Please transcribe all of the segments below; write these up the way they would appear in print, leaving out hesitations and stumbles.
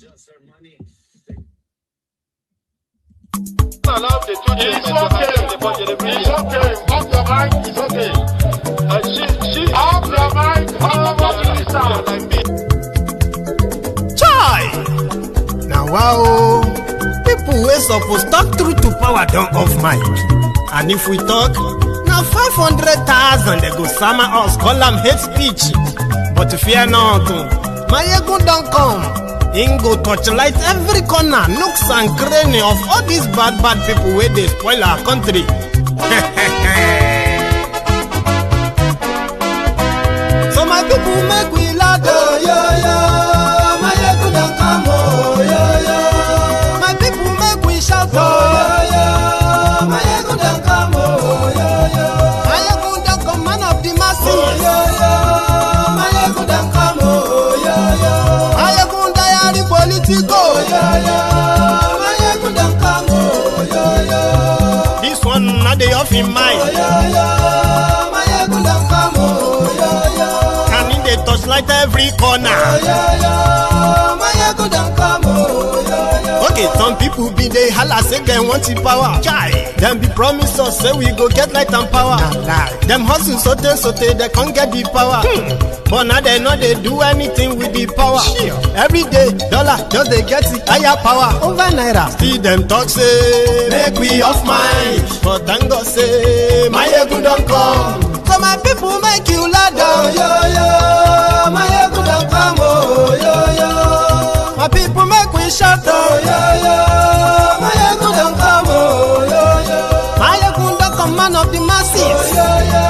Allow the Tunji it's okay. It's okay. Off your mind. It's okay. She off your mind. Chai! Now wow, people wey suppose talk through to power don't off mic. And if we talk, now 500,000 they go summer us, call them hate speech. But fear not, Maiyegun don't come. Ingo torchlight every corner, nooks and cranny of all these bad people where they spoil our country. So my people make we loud, oh yo yo. Maiyegun don't come, oh yo yo. My people make we shout, oh yo yo. Maiyegun don't come, oh yo yo. Maiyegun don't come, man of the masses, oh yo yo. Maiyegun don't come, oh yo yo. Maiyegun diary Politico, yeah, yeah. Maiyegun don't come, oh, yeah, yeah. This one not the off in mind. Oh, yeah, yeah. Maiyegun don't come, oh, yeah, yeah. Can in the touchlight every corner. Oh, yeah, yeah. Maiyegun don't come, oh, yeah, yeah. Okay, some people be they holla say they want the power. Chai. Them be promise us say we go get light and power. Nah. Them hustle sote they can't get the power. But now they know they do anything with the power. Sure. Every day, dollar just they get the higher power over naira. See them talk say make we off mind. But thank God say Maiyegun don't come. So my people make you loud, oh yo yo. Maiyegun don't come, oh yo yo. My people make we shout, oh yo yo. Maiyegun don't come, oh yo yo. Maiyegun don't come, man of the masses, oh yo yo.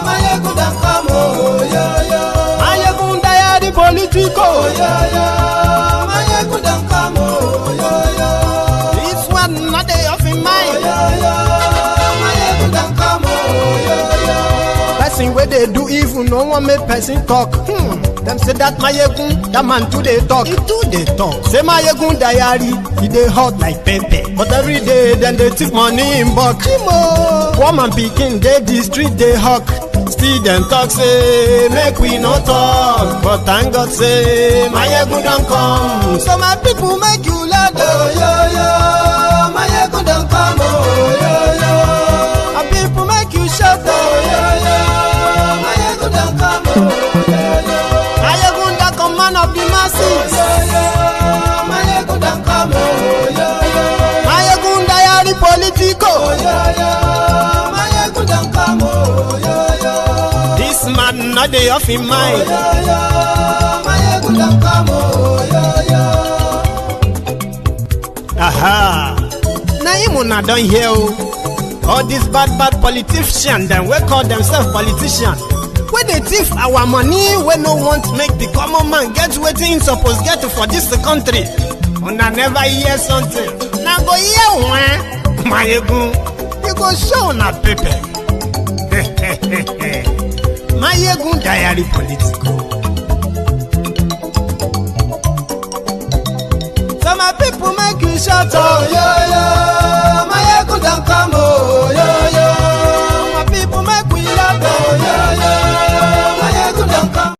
Maiyegun don't come, oh yo yo. Maiyegun diary Politico, oh yo yo. Maiyegun don't come, oh yo yo. This one not they off in mind, oh yo yo. Maiyegun don't come, oh yo yo. Person where they do evil, no one make person talk. Them say that Maiyegun, that man too they talk. He too they talk. Say Maiyegun diary, he they hot like pepper. But every day then they take money in bulk. Woman picking they the street they hawk. Still them talk say make we no talk. But thank God say Maiyegun don't come. So my people make you loud, oh yo yo. Maiyegun don't come, oh yo yo. My people make you shout, oh yo yo. Maiyegun don't come, oh yo yo. Maiyegun don't come, man of the masses, oh yo yo. Maiyegun don't come, oh yo yo. Maiyegun diary Politico, oh yo yo. Maiyegun don't come, oh yo yo. This man not the off in mind, oh yo yo. Maiyegun don't come, oh yo yo. Aha. Now you not done here. All these bad politicians, then we call themselves politicians. When they thief our money, we no want to make the common man get what he supposed get for this country. And I never hear something. Now go hear one, Maiyegun, you go show na paper. Maiyegun diary Politico. So my people make you shout, oh yo yo. Maiyegun don't come, oh yo yo. My people make we loud, oh yo yo. Maiyegun don't come.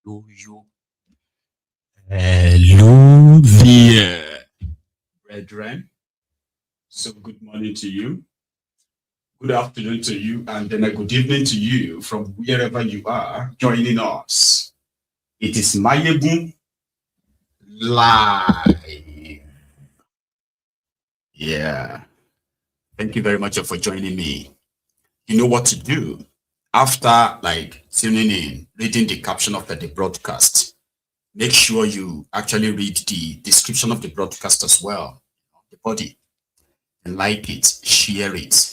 Yo yo. Hello there, brethren. So good morning to you. Good afternoon to you, and then a good evening to you from wherever you are joining us. It is Maiyegun live. Yeah. Thank you very much for joining me. You know what to do after tuning in, reading the caption of the broadcast. Make sure you actually read the description of the broadcast as well, the body, and like it, share it.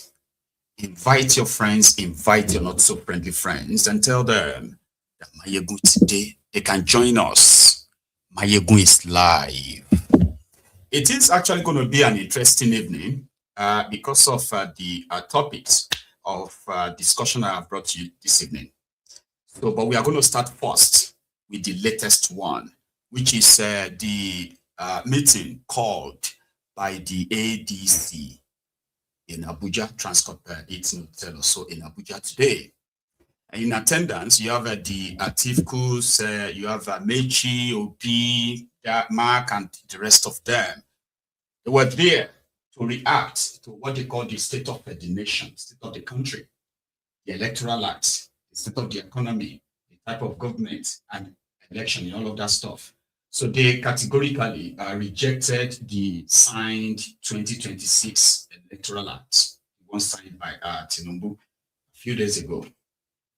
Invite your friends, invite your not so friendly friends, and tell them that Maiyegun today, they can join us. Maiyegun is live. It is actually going to be an interesting evening because of the topics of discussion I have brought to you this evening. So, but we are going to start first with the latest one, which is the meeting called by the ADC in Abuja, Transcorp Hotel also in Abuja today. In attendance, you have the Atiku, you have Amaechi, Obi, Mark, and the rest of them. They were there to react to what they call the state of the nation, state of the country, the electoral act, the state of the economy, the type of government, and election, and all of that stuff. So they categorically rejected the signed 2026 Electoral Act, one signed by Tinubu a few days ago.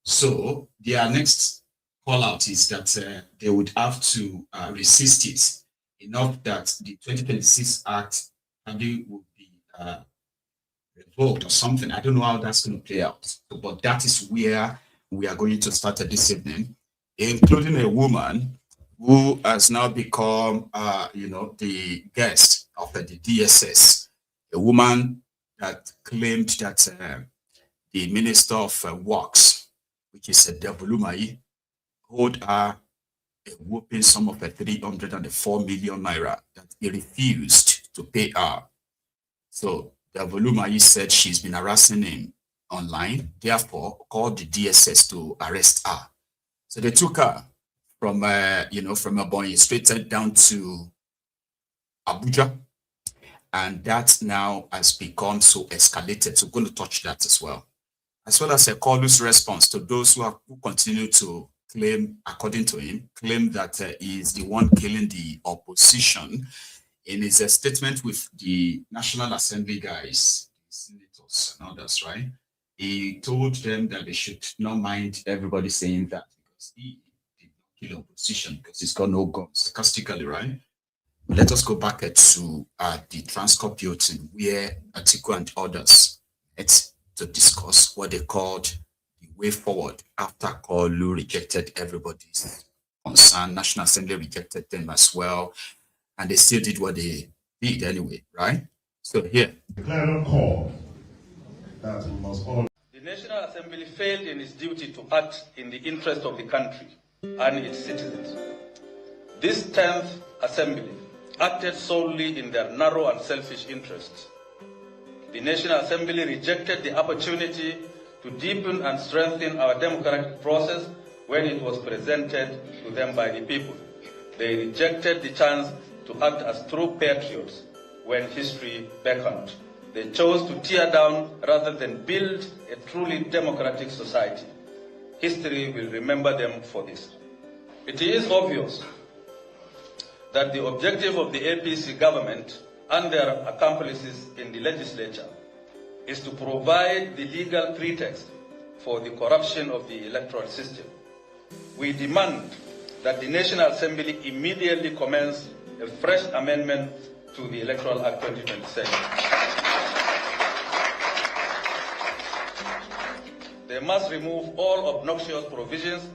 So their next call out is that they would have to resist it enough that the 2026 Act probably would be revoked or something. I don't know how that's going to play out. So, but that is where we are going to start this evening, including a woman who has now become, the guest of the DSS, a woman that claimed that the Minister of Works, which is a Devulumai, owed her a whooping sum of 304 million naira that he refused to pay her. So Devulumai said she's been harassing him online, therefore called the DSS to arrest her. So they took her from from Ebonyi straight down to Abuja, and that now has become so escalated. So we're going to touch that as well as a Koolu's response to those who continue to claim, according to him, claim that he is the one killing the opposition. In his statement with the National Assembly guys, senators and others, right? He told them that they should not mind everybody saying that because he did not kill opposition because he's got no guns, sarcastically, right? Let us go back to the Transcorp Hilton where Atiku and others met to discuss what they called the way forward after Koolu rejected everybody's concern. National Assembly rejected them as well, and they still did what they did anyway, right? So here. The clarion call that we must all. The National Assembly failed in its duty to act in the interest of the country and its citizens. This 10th Assembly acted solely in their narrow and selfish interests. The National Assembly rejected the opportunity to deepen and strengthen our democratic process when it was presented to them by the people. They rejected the chance to act as true patriots when history beckoned. They chose to tear down rather than build a truly democratic society. History will remember them for this. It is obvious that the objective of the APC government and their accomplices in the legislature is to provide the legal pretext for the corruption of the electoral system. We demand that the National Assembly immediately commence a fresh amendment to the Electoral Act 2027. They must remove all obnoxious provisions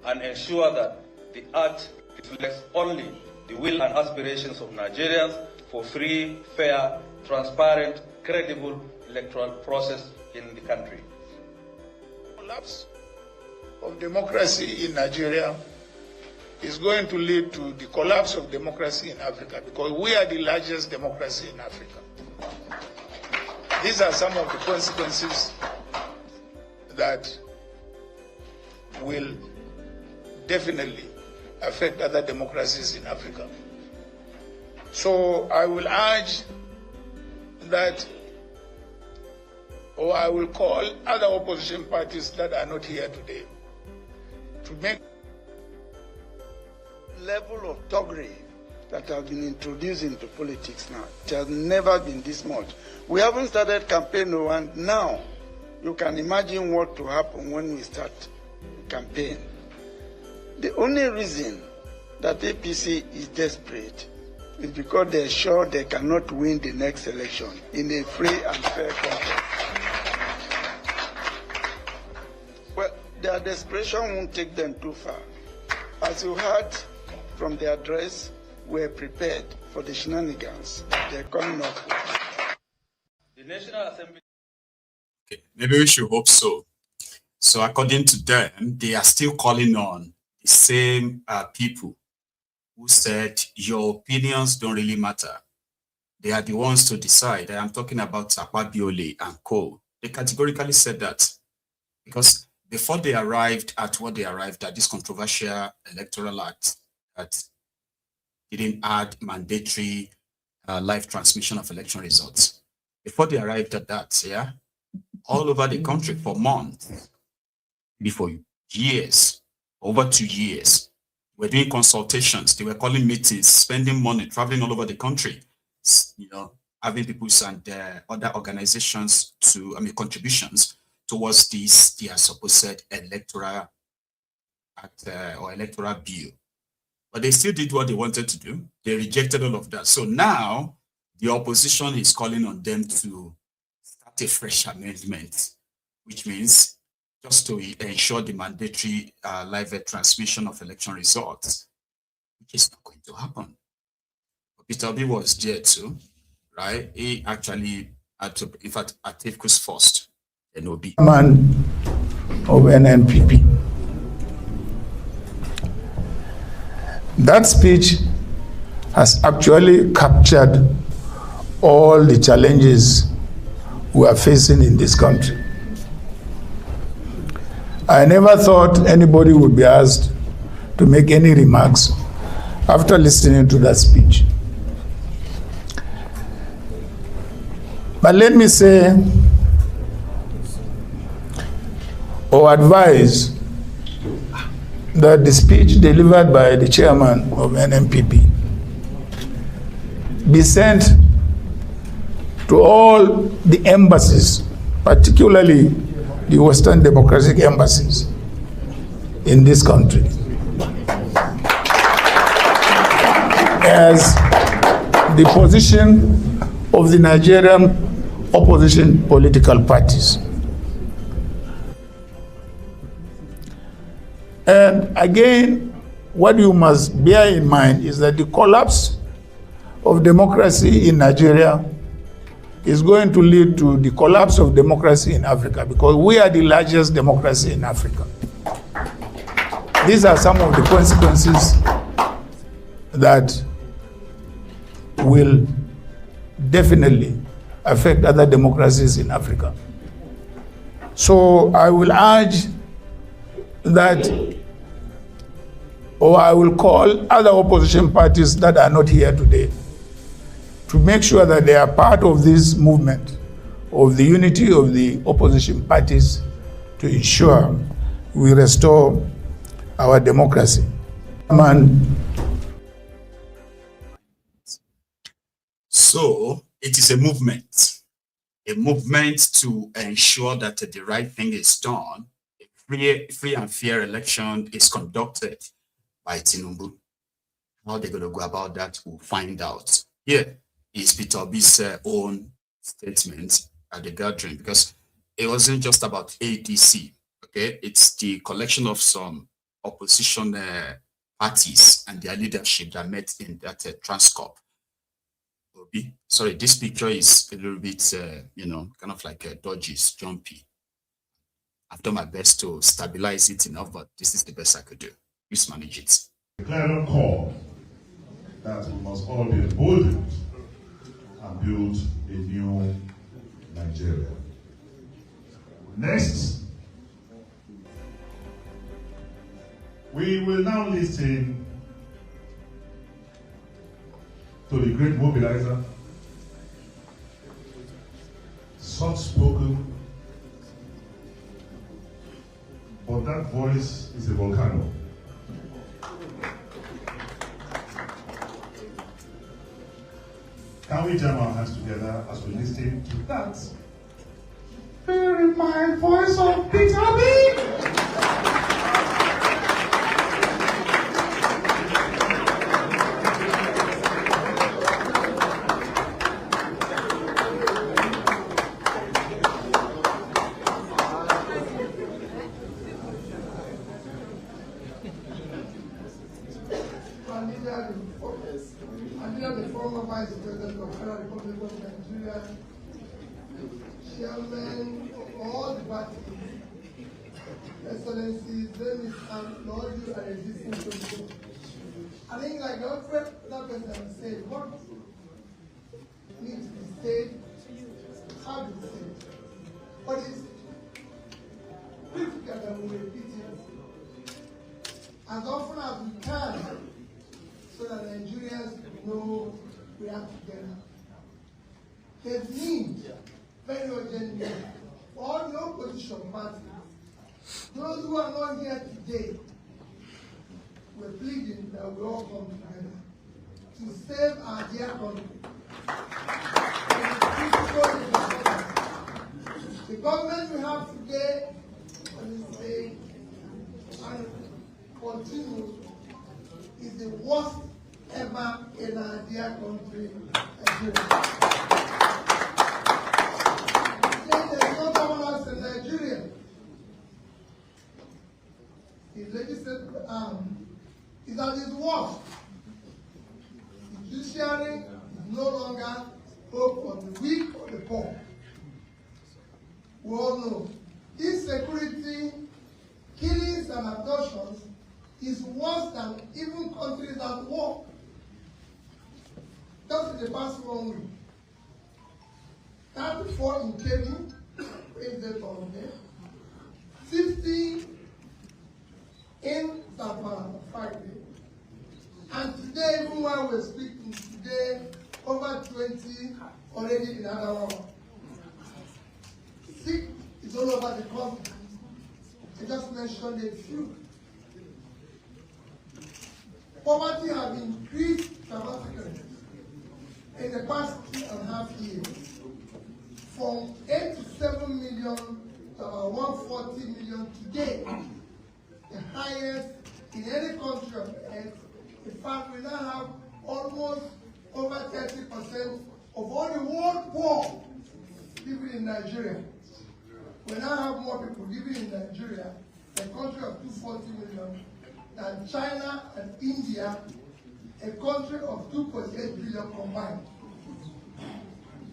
and ensure that the Act reflects only the will and aspirations of Nigerians for free, fair, transparent, credible electoral process in the country. Collapse of democracy in Nigeria is going to lead to the collapse of democracy in Africa because we are the largest democracy in Africa. These are some of the consequences that will definitely affect other democracies in Africa. So I will urge that, or I will call other opposition parties that are not here today to make level of thuggery that has been introduced into politics now. It has never been this much. We haven't started campaign, and now you can imagine what will happen when we start campaign. The only reason that APC is desperate is because they're sure they cannot win the next election in a free and fair contest. Well, their desperation won't take them too far. As you heard from the address, we're prepared for the shenanigans they're coming up with. The National Assembly. Okay, maybe we should hope so. So according to them, they are still calling on the same people who said your opinions don't really matter. They are the ones to decide. I am talking about Akwabiole and Co. They categorically said that because before they arrived at what they arrived at, this controversial electoral act that didn't add mandatory live transmission of election results. Before they arrived at that, yeah, all over the country for months, before years, over 2 years, we're doing consultations. They were calling meetings, spending money, traveling all over the country, you know, having people and other organizations to, contributions towards this, their supposed electoral act or electoral bill. But they still did what they wanted to do. They rejected all of that. So now the opposition is calling on them to start a fresh amendment, which means just to ensure the mandatory live transmission of election results, which is not going to happen. But Peter Obi was there too, right? He actually had to, in fact, Atiku's first, Obi. Man of NNPP. That speech has actually captured all the challenges we are facing in this country. I never thought anybody would be asked to make any remarks after listening to that speech. But let me say or advise that the speech delivered by the chairman of NNPP be sent to all the embassies, particularly the Western democratic embassies in this country, as the position of the Nigerian opposition political parties. And again, what you must bear in mind is that the collapse of democracy in Nigeria is going to lead to the collapse of democracy in Africa, because we are the largest democracy in Africa. These are some of the consequences that will definitely affect other democracies in Africa. So I will urge that, or I will call other opposition parties that are not here today to make sure that they are part of this movement of the unity of the opposition parties to ensure we restore our democracy. So it is a movement to ensure that the right thing is done. A free and fair election is conducted by Tinubu. How they're going to go about that, we'll find out. Here is Peter Obi's own statement at the gathering, because it wasn't just about ADC, okay? It's the collection of some opposition parties and their leadership that met in that Transcorp. Obi, sorry, this picture is a little bit, kind of like dodgy, jumpy. I've done my best to stabilize it enough, but this is the best I could do. Please manage it. A clear call that we must all be emboldened and build a new Nigeria. Next, we will now listen to the great mobilizer, soft-spoken, but that voice is a volcano. Can we jam our hands together as we listen to that very fine voice of Peter Obi? Chairman of all the parties, Excellencies, ladies and Lord, you are existing to. I think, like that person said, what needs to be said, how to be said. But it's difficult and we repeat it as often as we can so that Nigerians know we are together. There's need, very urgent need, for all the opposition parties. Those who are not here today, we're pleading that we all come together to save our dear country. The government we have today, let say, and continue, is the worst ever in our dear country, Nigeria. There's no governance in Nigeria. The legislative arm is at its worst. The judiciary is no longer hope for the weak or the poor. We all know insecurity, killings and abductions is worse than even countries at war. Just in the past 1 week, 34 in Kenya, President on there, 50 in Zamfara Friday, and today, even while we're speaking today, over 20 already in Adamawa. Sick is all over the country. I just mentioned a few. Poverty has increased dramatically in the past 2.5 years, from 8 to 7 million to about 140 million today, the highest in any country on earth. In fact, we now have almost over 30% of all the world poor living in Nigeria. We now have more people living in Nigeria, a country of 240 million, than China and India, a country of 2.8 billion combined.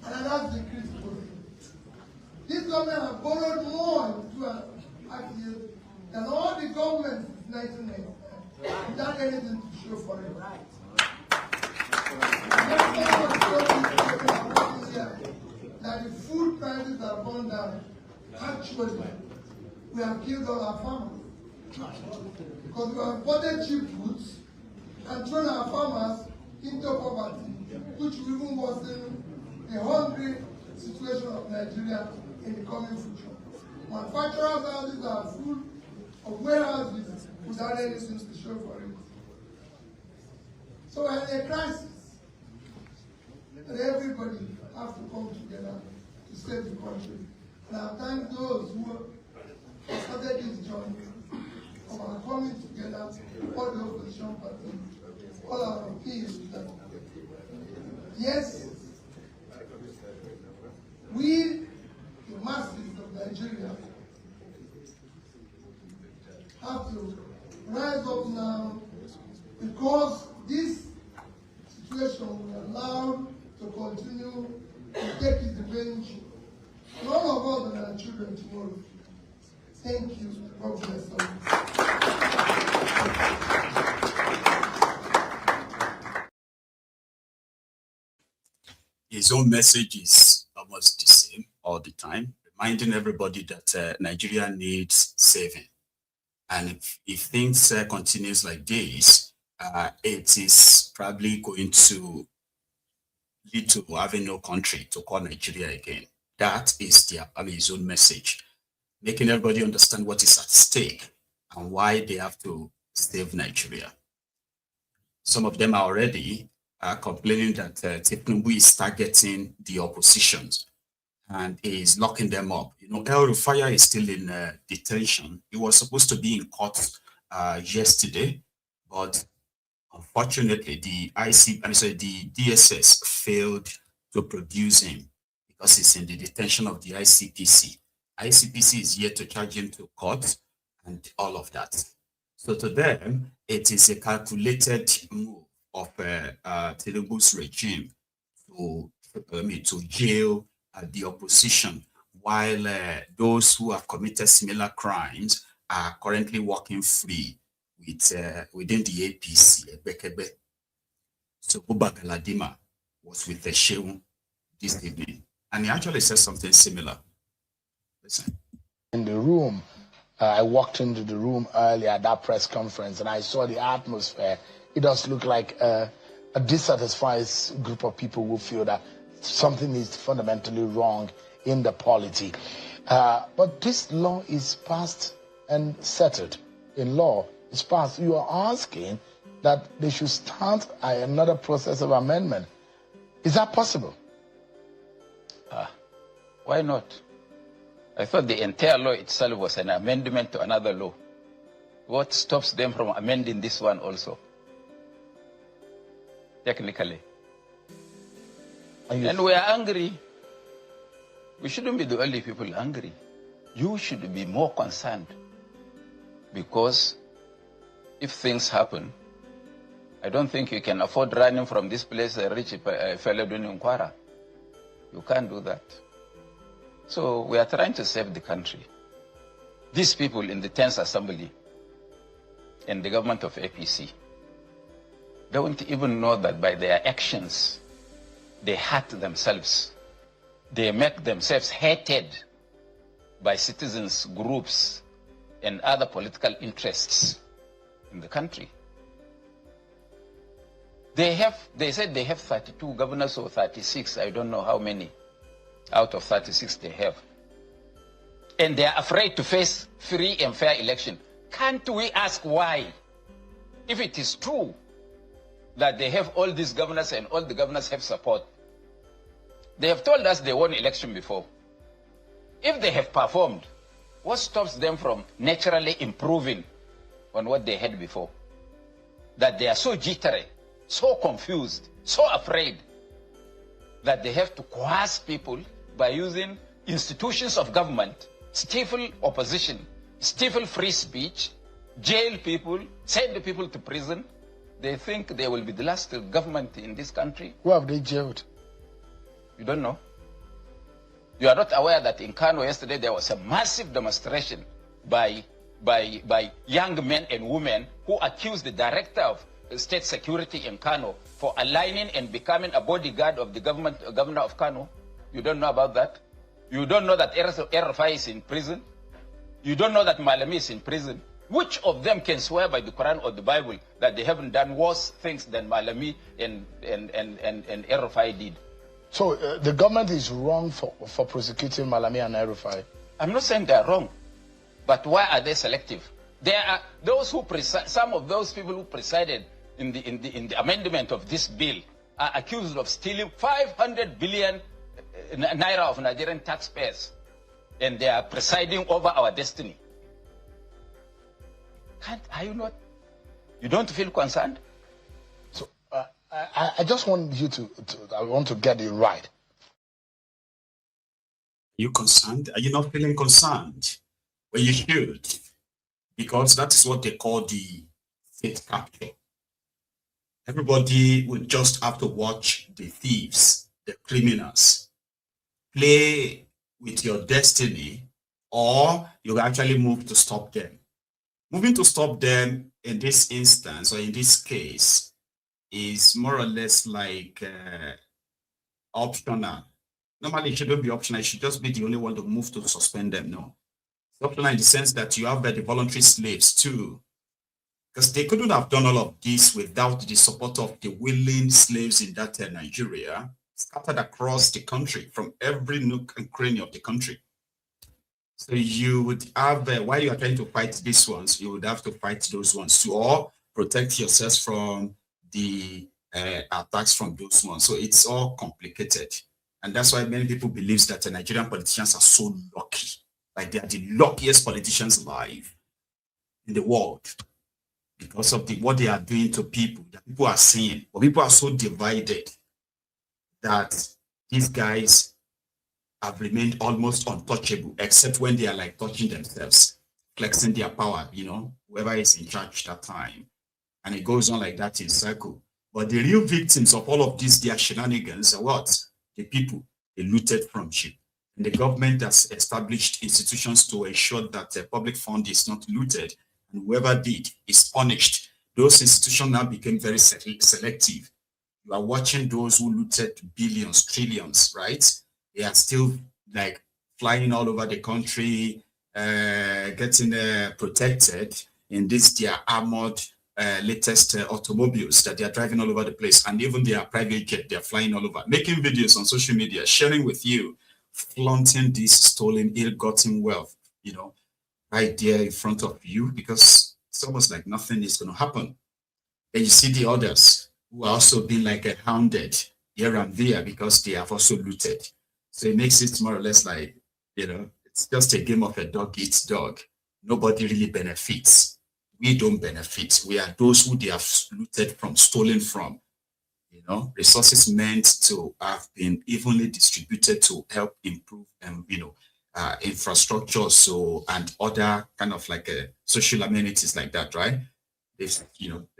And that's decreased growth. This government has borrowed more in 2.5 years than all the governments since 1999, without anything to show for it. That the food prices have gone down. Actually, we have killed all our farmers. Because we have imported cheap goods and thrown our farmers into poverty, which will even worsen the hungry situation of Nigeria in the coming future. Manufacturers' houses are full of warehouses without anything to show for it. So we're in a crisis. And everybody has to come together to save the country. And I thank those who have started this journey of our coming together, all the opposition parties, all our appeals that yes, we, the masses of Nigeria, have to rise up now, because this situation will allow to continue to take its revenge on all of us and our children tomorrow. Thank you. God bless us. His own message is almost the same all the time, reminding everybody that Nigeria needs saving. And if things continues like this, it is probably going to lead to having no country to call Nigeria again. That is his own message, making everybody understand what is at stake and why they have to save Nigeria. Some of them are already complaining that Tinubu is targeting the opposition and is locking them up. You know, rufaiand is still in detention. He was supposed to be in court yesterday, but unfortunately, the DSS failed to produce him because he's in the detention of the ICPC. ICPC is yet to charge him to court and all of that. So to them, it is a calculated move of Tinubu's regime to jail the opposition, while those who have committed similar crimes are currently walking free within the APC. So Buba Galadima was with the ssue this evening, and he actually said something similar. Listen. In the room I walked into the room earlier at that press conference and I saw the atmosphere. It does look like a dissatisfied group of people who feel that something is fundamentally wrong in the polity. But this law is passed and settled. In law, it's passed. You are asking that they should start another process of amendment. Is that possible? Why not? I thought the entire law itself was an amendment to another law. What stops them from amending this one also? Technically. And we are angry. We shouldn't be the only people angry. You should be more concerned. Because if things happen, I don't think you can afford running from this place and reach a fellow doing Nkwara. You can't do that. So we are trying to save the country. These people in the 10th Assembly and the government of APC don't even know that by their actions, they hurt themselves. They make themselves hated by citizens, groups, and other political interests in the country. They said they have 32 governors or 36, I don't know how many out of 36 they have. And they are afraid to face free and fair election. Can't we ask why? If it is true that they have all these governors and all the governors have support, they have told us they won election before. If they have performed, what stops them from naturally improving on what they had before? That they are so jittery, so confused, so afraid that they have to coerce people by using institutions of government, stifle opposition, stifle free speech, jail people, send people to prison. They think they will be the last government in this country. Who have they jailed? You don't know? You are not aware that in Kano yesterday there was a massive demonstration by young men and women who accused the director of state security in Kano for aligning and becoming a bodyguard of the governor of Kano? You don't know about that? You don't know that Rufai is in prison? You don't know that Malami is in prison? Which of them can swear by the Quran or the Bible that they haven't done worse things than Malami and Rufai did? So the government is wrong for prosecuting Malami and Rufai? I'm not saying they're wrong, but why are they selective? There are those who some of those people who presided in the amendment of this bill are accused of stealing 500 billion naira of Nigerian taxpayers, and they are presiding over our destiny. Are you not? You don't feel concerned? So I just want you I want to get it right. Are you concerned? Are you not feeling concerned? Well, you should, because that is what they call the state capture. Everybody would just have to watch the thieves, the criminals, play with your destiny, or you actually move to stop them. Moving to stop them in this instance, or in this case, is more or less like optional. Normally, it shouldn't be optional. It should just be the only one to move to suspend them. No. It's optional in the sense that you have the voluntary slaves too. Because they couldn't have done all of this without the support of the willing slaves in that Nigeria, scattered across the country, from every nook and cranny of the country. So you would have, while you are trying to fight these ones, you would have to fight those ones too, or protect yourselves from the attacks from those ones. So it's all complicated. And that's why many people believe that the Nigerian politicians are so lucky. Like they are the luckiest politicians alive in the world, because of what they are doing to people that people are seeing. But people are so divided that these guys have remained almost untouchable, except when they are like touching themselves, flexing their power, you know, whoever is in charge that time. And it goes on like that in circle. But the real victims of all of these, their shenanigans are what? The people they looted from you. And the government has established institutions to ensure that the public fund is not looted, and whoever did is punished. Those institutions now became very selective. You are watching those who looted billions, trillions, right? They are still like flying all over the country, getting protected in this their armored latest automobiles that they are driving all over the place, and even their private jet, they are flying all over, making videos on social media, sharing with you, flaunting this stolen, ill-gotten wealth, you know, right there in front of you, because it's almost like nothing is going to happen. And you see the others who are also being like hounded here and there because they have also looted. So it makes it more or less like, you know, it's just a game of a dog eats dog. Nobody really benefits. We don't benefit. We are those who they have looted from, stolen from. You know, resources meant to have been evenly distributed to help improve, you know, infrastructure, so, and other kind of like social amenities like that, right? They've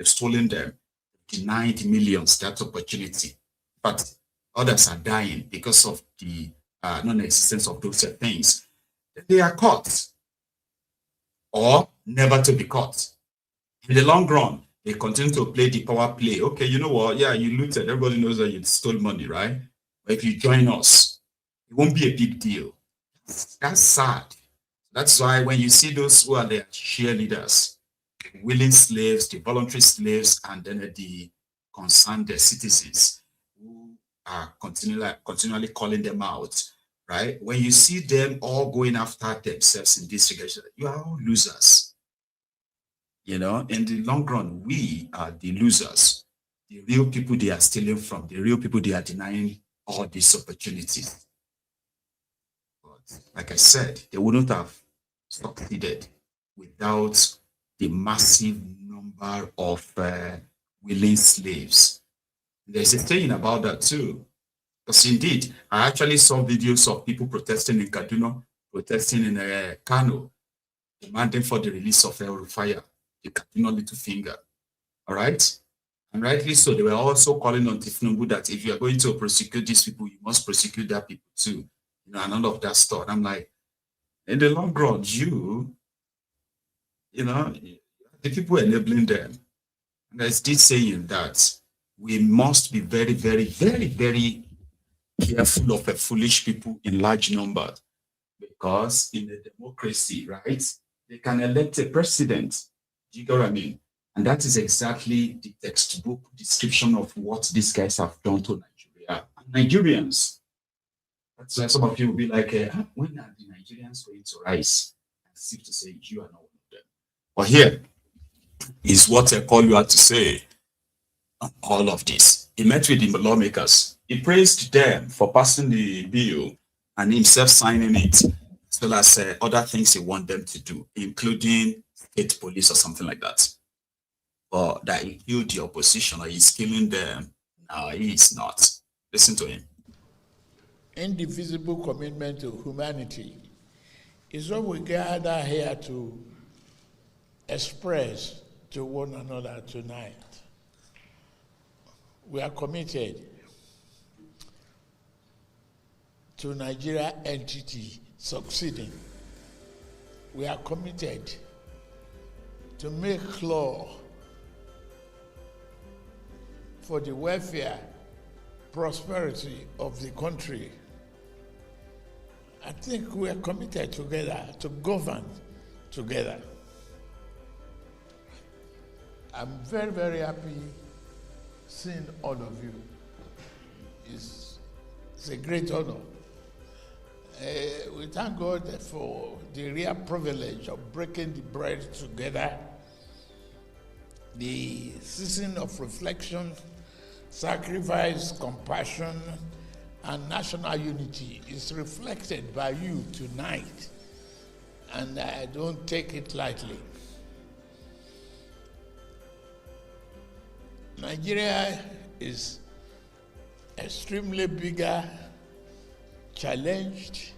stolen them, denied millions that opportunity, but others are dying because of the non-existence of those things. They are caught or never to be caught. In the long run, they continue to play the power play. Okay, you know what? Yeah, you looted. Everybody knows that you stole money, right? But if you join us, it won't be a big deal. That's sad. That's why when you see those who are the cheerleaders, willing slaves, the voluntary slaves, and then the concerned citizens who are continually calling them out, right? When you see them all going after themselves in this regard, you are all losers. You know, in the long run, we are the losers. The real people they are stealing from, the real people they are denying all these opportunities. But like I said, they wouldn't have succeeded without the massive number of willing slaves. There's a saying about that too. Because indeed, I actually saw videos of people protesting in Kaduna, protesting in Kano, demanding for the release of rufaiand, the Kaduna little finger. All right? And rightly so, they were also calling on Tinubu that if you are going to prosecute these people, you must prosecute that people too. You know, and all of that stuff. And I'm like, in the long run, you know, the people enabling them. And there's this saying that we must be very, very, very, very careful of foolish people in large numbers, because in a democracy, right, they can elect a president. Do you get what I mean? And that is exactly the textbook description of what these guys have done to Nigeria and Nigerians. That's why some of you will be like, when are the Nigerians going to rise? As if to say, you are not one of them. But here is what Koolu had to say on all of this. He met with the lawmakers. He praised them for passing the bill and himself signing it, as well as other things he wants them to do, including state police or something like that. But that he killed the opposition or he's killing them. No, he is not. Listen to him. Indivisible commitment to humanity is what we gather here to express to one another tonight. We are committed to Nigeria entity succeeding. We are committed to make law for the welfare, prosperity of the country. I think we are committed together to govern together. I'm very, very happy seeing all of you. It's a great honor. We thank God for the real privilege of breaking the bread together. The season of reflection, sacrifice, compassion, and national unity is reflected by you tonight, and I don't take it lightly. Nigeria is extremely bigger, challenged.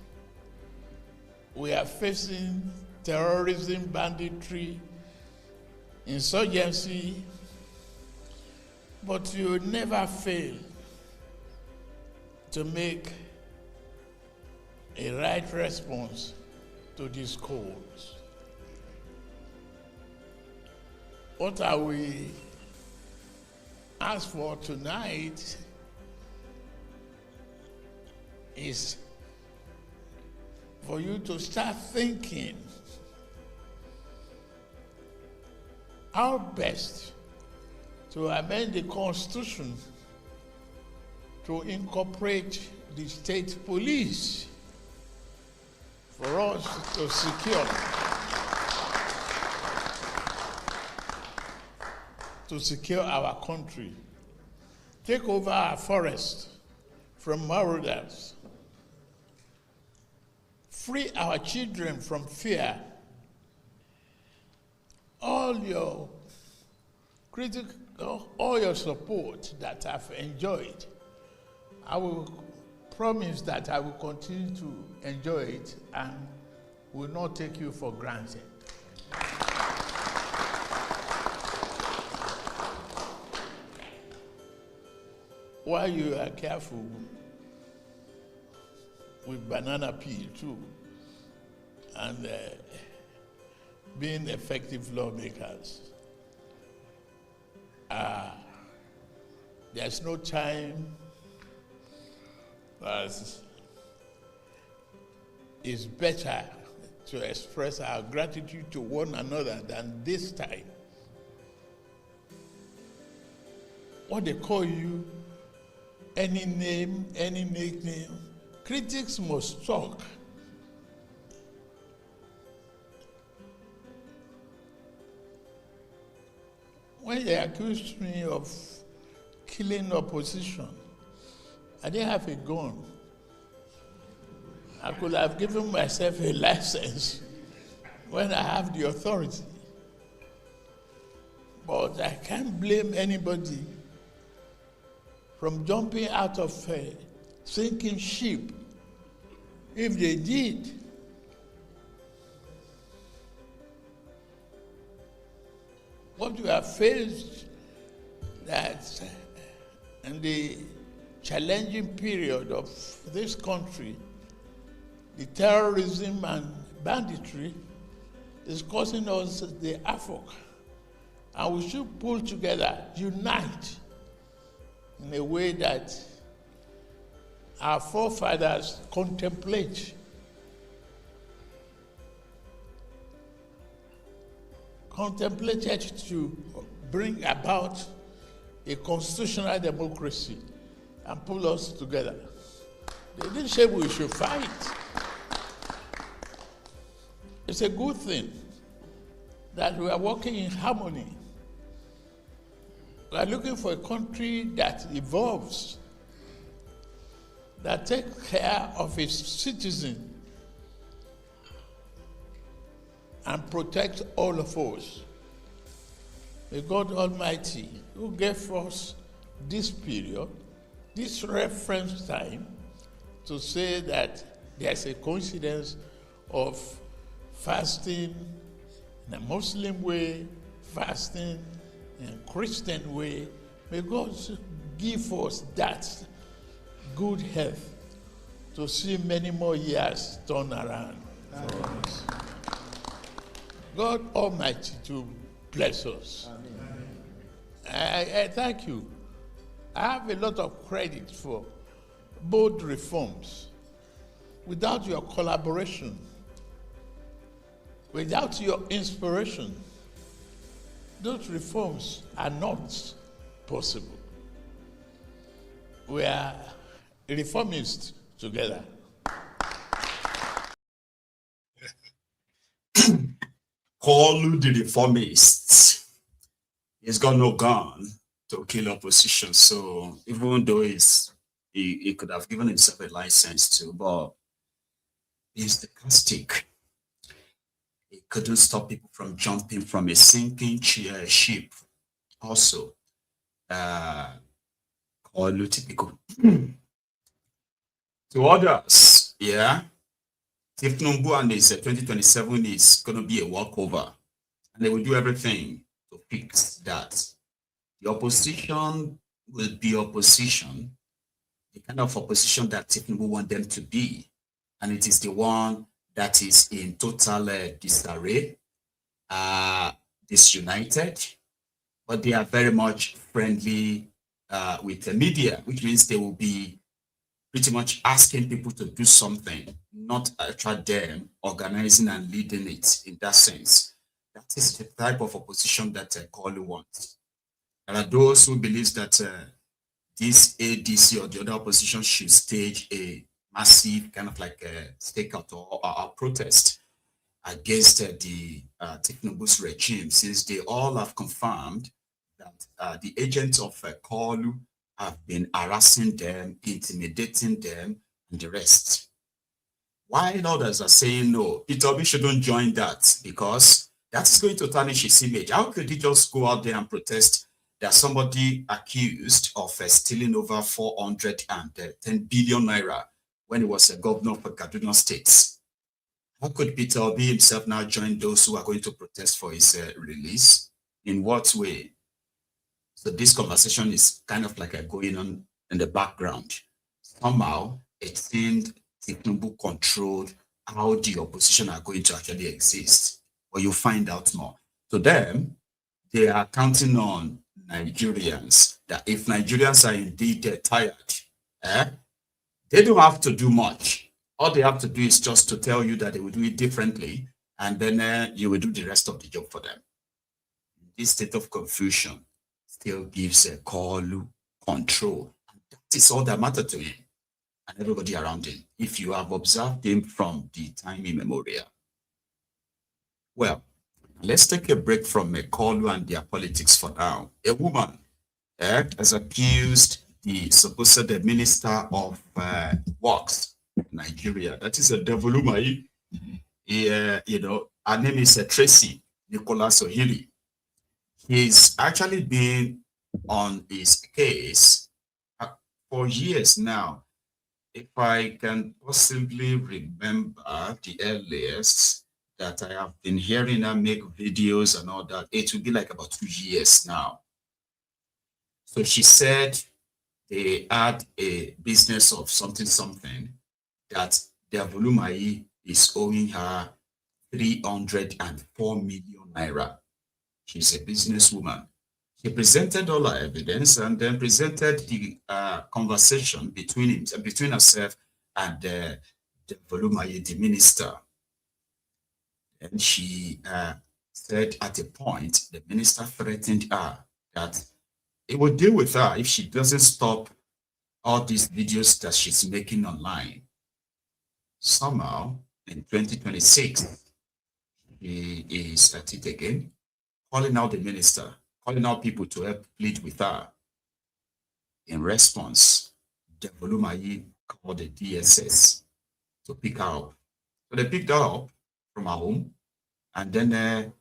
We are facing terrorism, banditry, insurgency, but you never fail to make a right response to these calls. What are we asked for tonight is for you to start thinking how best to amend the Constitution to incorporate the state police for us to secure our country, take over our forests from marauders, free our children from fear. All your support that I've enjoyed, I will promise that I will continue to enjoy it and will not take you for granted. While you are careful with banana peel too, and being effective lawmakers, there's no time as it's better to express our gratitude to one another than this time. What they call you, any name, any nickname, critics must talk. When they accused me of killing opposition, I didn't have a gun. I could have given myself a license when I have the authority. But I can't blame anybody from jumping out of a sinking ship. If they did, what we have faced that in the challenging period of this country, the terrorism and banditry is causing us the havoc. And we should pull together, unite in a way that our forefathers contemplated to bring about a constitutional democracy and pull us together. They didn't say we should fight. It's a good thing that we are working in harmony. We are looking for a country that evolves, that takes care of its citizens and protects all of us. May God Almighty, who gave us this period, this reference time, to say that there's a coincidence of fasting in a Muslim way, fasting in a Christian way. May God give us that good health to see many more years turn around for us. God Almighty to bless us. I thank you. I have a lot of credit for both reforms. Without your collaboration, without your inspiration, those reforms are not possible. We are reformists together. Koolu the reformists. He's got no gun to kill opposition. So even though he could have given himself a license to, but he's sarcastic. He couldn't stop people from jumping from a sinking ship. Also, Koolu typical. To others, yeah, Tinubu and his 2027 is going to be a walkover, and they will do everything to fix that. The opposition will be opposition, the kind of opposition that Tinubu want them to be, and it is the one that is in total disarray, disunited, but they are very much friendly with the media, which means they will be pretty much asking people to do something, not actually them organizing and leading it in that sense. That is the type of opposition that Koolu wants. There are those who believe that this ADC or the other opposition should stage a massive kind of like a stakeout or a protest against the Tinubu's regime, since they all have confirmed that the agents of Koolu have been harassing them, intimidating them, and the rest. While others are saying no, Peter Obi shouldn't join that because that's going to tarnish his image. How could he just go out there and protest that somebody accused of stealing over 410 billion naira when he was a governor of Kaduna State? How could Peter Obi himself now join those who are going to protest for his release? In what way? So this conversation is kind of like going on in the background. Somehow it seemed Tinubu controlled how the opposition are going to actually exist. But you'll find out more. To them, they are counting on Nigerians, that if Nigerians are indeed tired, they don't have to do much. All they have to do is just to tell you that they will do it differently, and then you will do the rest of the job for them. This state of confusion still gives Koolu control. And that is all that matters to him and everybody around him, if you have observed him from the time immemorial. Well, let's take a break from Koolu and their politics for now. A woman has accused the supposed minister of works, Nigeria. That is a Devolumai. Her name is Tracy Nicholas Ohili. He's actually been on his case for years now. If I can possibly remember the earliest that I have been hearing her make videos and all that, it will be like about 2 years now. So she said they had a business of something that Devolumai is owing her 304 million naira. She's a businesswoman. She presented all her evidence and then presented the conversation between herself and Devolumai, the minister. And she said at a point, the minister threatened her that it will deal with her if she doesn't stop all these videos that she's making online. Somehow, in 2026, he is at it again, calling out the minister, calling out people to help plead with her. In response, Devolumai called the DSS to pick her up. So they picked her up from her home and then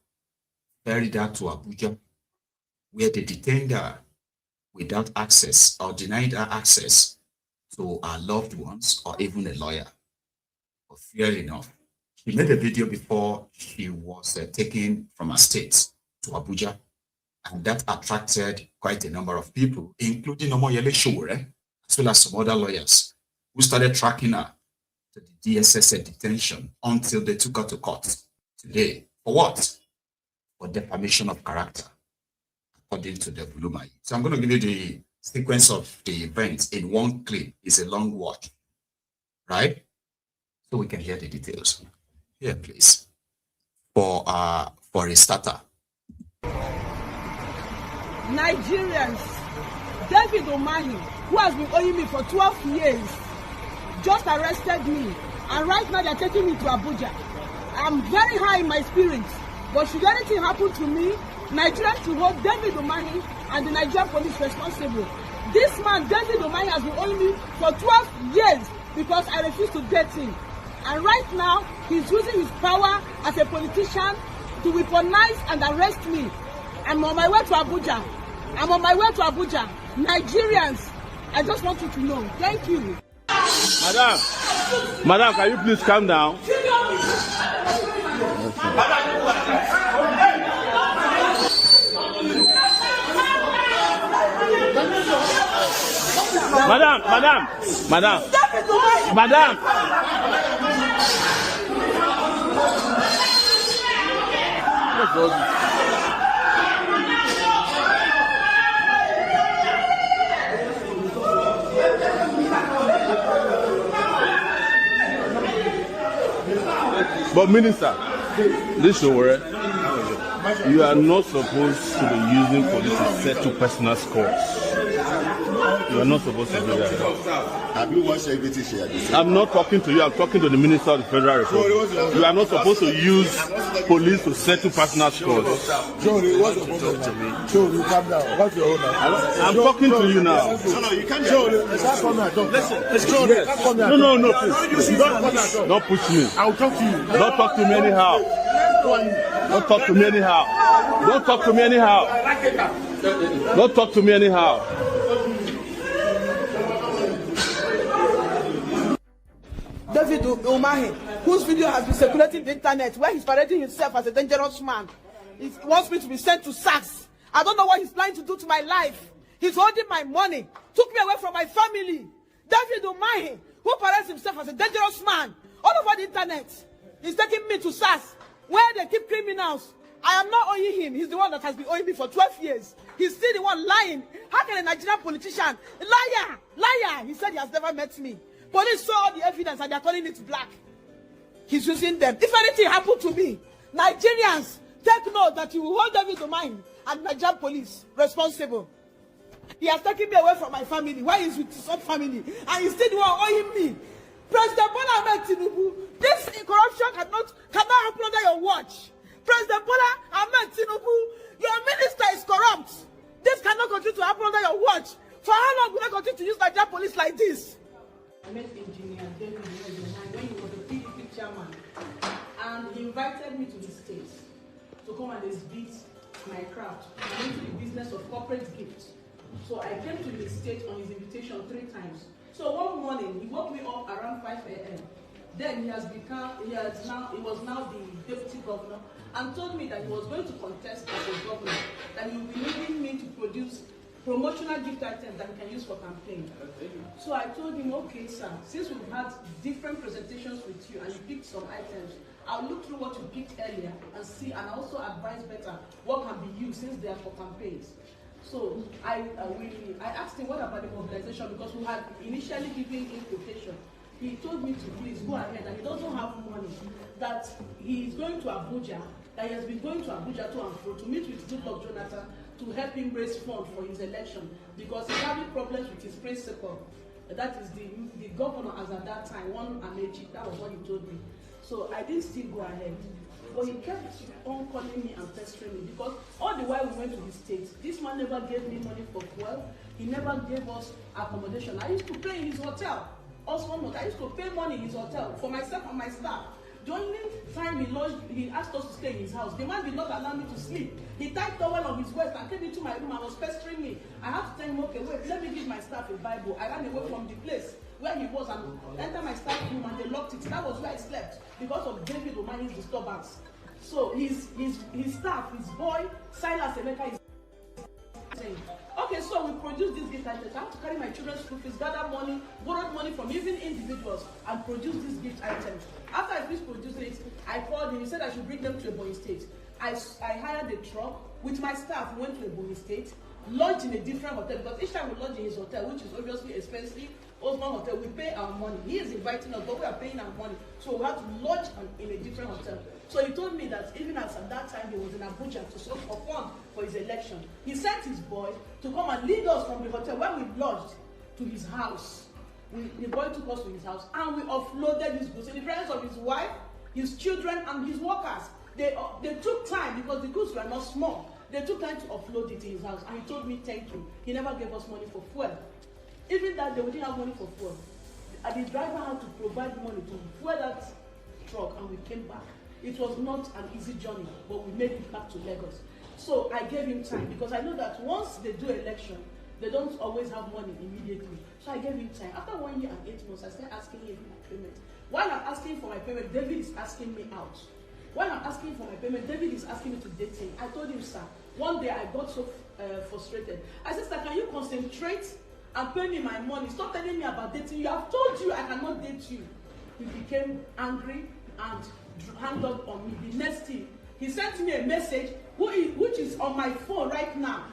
carried her to Abuja, where they detained her without access or denied her access to her loved ones or even a lawyer. But fair enough, she made a video before she was taken from her state to Abuja, and that attracted quite a number of people, including Amaechi, as well as some other lawyers, who started tracking her to the DSS detention until they took her to court today. For what? For defamation of character, according to Devolumai. So I'm going to give you the sequence of the events in one clip. It's a long watch, right? So we can hear the details. Here, please. For a starter. Nigerians, David Umahi, who has been owing me for 12 years, just arrested me, and right now they're taking me to Abuja. I'm very high in my spirit, but should anything happen to me, Nigerians should hold David Umahi and the Nigerian police responsible. This man, David Umahi, has been owing me for 12 years because I refused to date him. And right now, he's using his power as a politician to weaponize and arrest me. I'm on my way to Abuja. I'm on my way to Abuja. Nigerians, I just want you to know. Thank you. Madam, can you please calm down? Madam. But Minister, this worry. You are not supposed to be using police to settle personal scores. You are not supposed to do that. Have you watched everything she had? I'm not talking to you. I'm talking to the Minister of the Federal Republic. You are not supposed to use police to settle personal scores. Johnny, what's the problem to me? Johnny, calm down. What's your own? I'm talking to you now. No, you can't. Johnny, let's come here. Listen, No, please. Don't push me. I'll talk to you. Don't talk to me anyhow. Don't talk to me anyhow. Don't talk to me anyhow. Don't talk to me anyhow. David Umahi, whose video has been circulating the internet, where he's parading himself as a dangerous man. He wants me to be sent to SACS. I don't know what he's planning to do to my life. He's holding my money, took me away from my family. David Umahi, who parades himself as a dangerous man all over the internet, he's taking me to SACS, where they keep criminals. I am not owing him. He's the one that has been owing me for 12 years. He's still the one lying. How can a Nigerian politician, liar, he said he has never met me. Police saw all the evidence and they're calling it black. He's using them. If anything happened to me, Nigerians, take note that you will hold David Umahi and Nigerian police responsible. He has taken me away from my family. Why is with his own family? And he's still the one owing me. President Bola Ahmed Tinubu, this corruption cannot happen under your watch. President Bola Ahmed Tinubu, your minister is corrupt. This cannot continue to happen under your watch. For how long will I continue to use Nigerian police like this? I met Engineer David when he was the PDP chairman, and he invited me to the States to come and exhibit my craft into the business of corporate gifts. So I came to the States on his invitation 3 times. So one morning he woke me up around 5 a.m. Then he was now the deputy governor and told me that he was going to contest as a governor, that he would be needing me to produce promotional gift items that we can use for campaign. So I told him, okay, sir, since we've had different presentations with you and you picked some items, I'll look through what you picked earlier and see, and also advise better what can be used since they are for campaigns. So I asked him what about the mobilization, because we had initially given him quotation. He told me to please go ahead, and he doesn't have money, that he is going to Abuja, that he has been going to Abuja to and fro to meet with Goodluck Jonathan to help him raise funds for his election, because he's having problems with his principal. That is the governor as at that time, one Amaechi. That was what he told me. So I didn't still go ahead. But he kept on calling me and pestering me, because all the while we went to the States, this man never gave me money for fuel. He never gave us accommodation. I used to pay in his hotel. Also, I used to pay money in his hotel for myself and my staff. The only time he asked us to stay in his house, the man did not allow me to sleep. He tied towel on his waist and came into my room and was pestering me. I had to tell him, okay, wait, let me give my staff a Bible. I ran away from the place where he was and entered my staff room, and they locked it. That was where I slept because of David Umahi's disturbance. So his staff, his boy, Silas Emeka, is saying, okay, so we produce this gift items. I have to carry my children's school fees, gather money, borrowed money from even individuals, and produce these gift items. After I finished producing it, I called him. He said I should bring them to Ebonyi State. I hired a truck with my staff. We went to Ebonyi State, lodged in a different hotel, because each time we lodge in his hotel, which is obviously expensive, Osman Hotel, we pay our money. He is inviting us, but we are paying our money. So we have to lodge in a different hotel. So he told me that even as at that time he was in Abuja to source for funds for his election, he sent his boy to come and lead us from the hotel where we lodged to his house. The boy took us to his house and we offloaded his goods in the presence of his wife, his children, and his workers. They took time, because the goods were not small. They took time to offload it in his house, and he told me thank you. He never gave us money for fuel. Even that day we didn't have money for fuel. The driver had to provide money to fuel that truck, and we came back. It was not an easy journey, but we made it back to Lagos. So I gave him time, because I know that once they do election, they don't always have money immediately. So I gave him time. After 1 year and 8 months, I started asking him for my payment. While I'm asking for my payment, David is asking me out. While I'm asking for my payment, David is asking me to date him. I told him, sir, one day I got so frustrated. I said, sir, can you concentrate and pay me my money? Stop telling me about dating you. I've told you I cannot date you. He became angry and hung up on me. The next thing, he sent me a message which is on my phone right now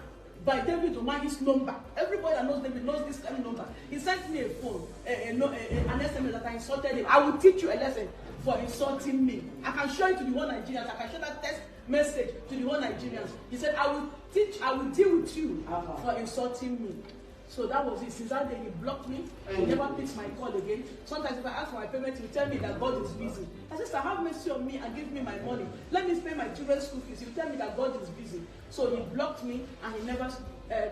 by David Umahi's number. Everybody that knows David knows this kind of number. He sent me a phone, an SMS that I insulted him. I will teach you a lesson. for insulting me. I can show it to the whole Nigerians. I can show that text message to the whole Nigerians. He said, I will deal with you for insulting me. So that was it. Since that day, he blocked me. He never picks my call again. Sometimes if I ask for my payment, he will tell me that God is busy. I said, have mercy on me and give me my money. Let me pay my children's school fees. He will tell me that God is busy. So he blocked me and he never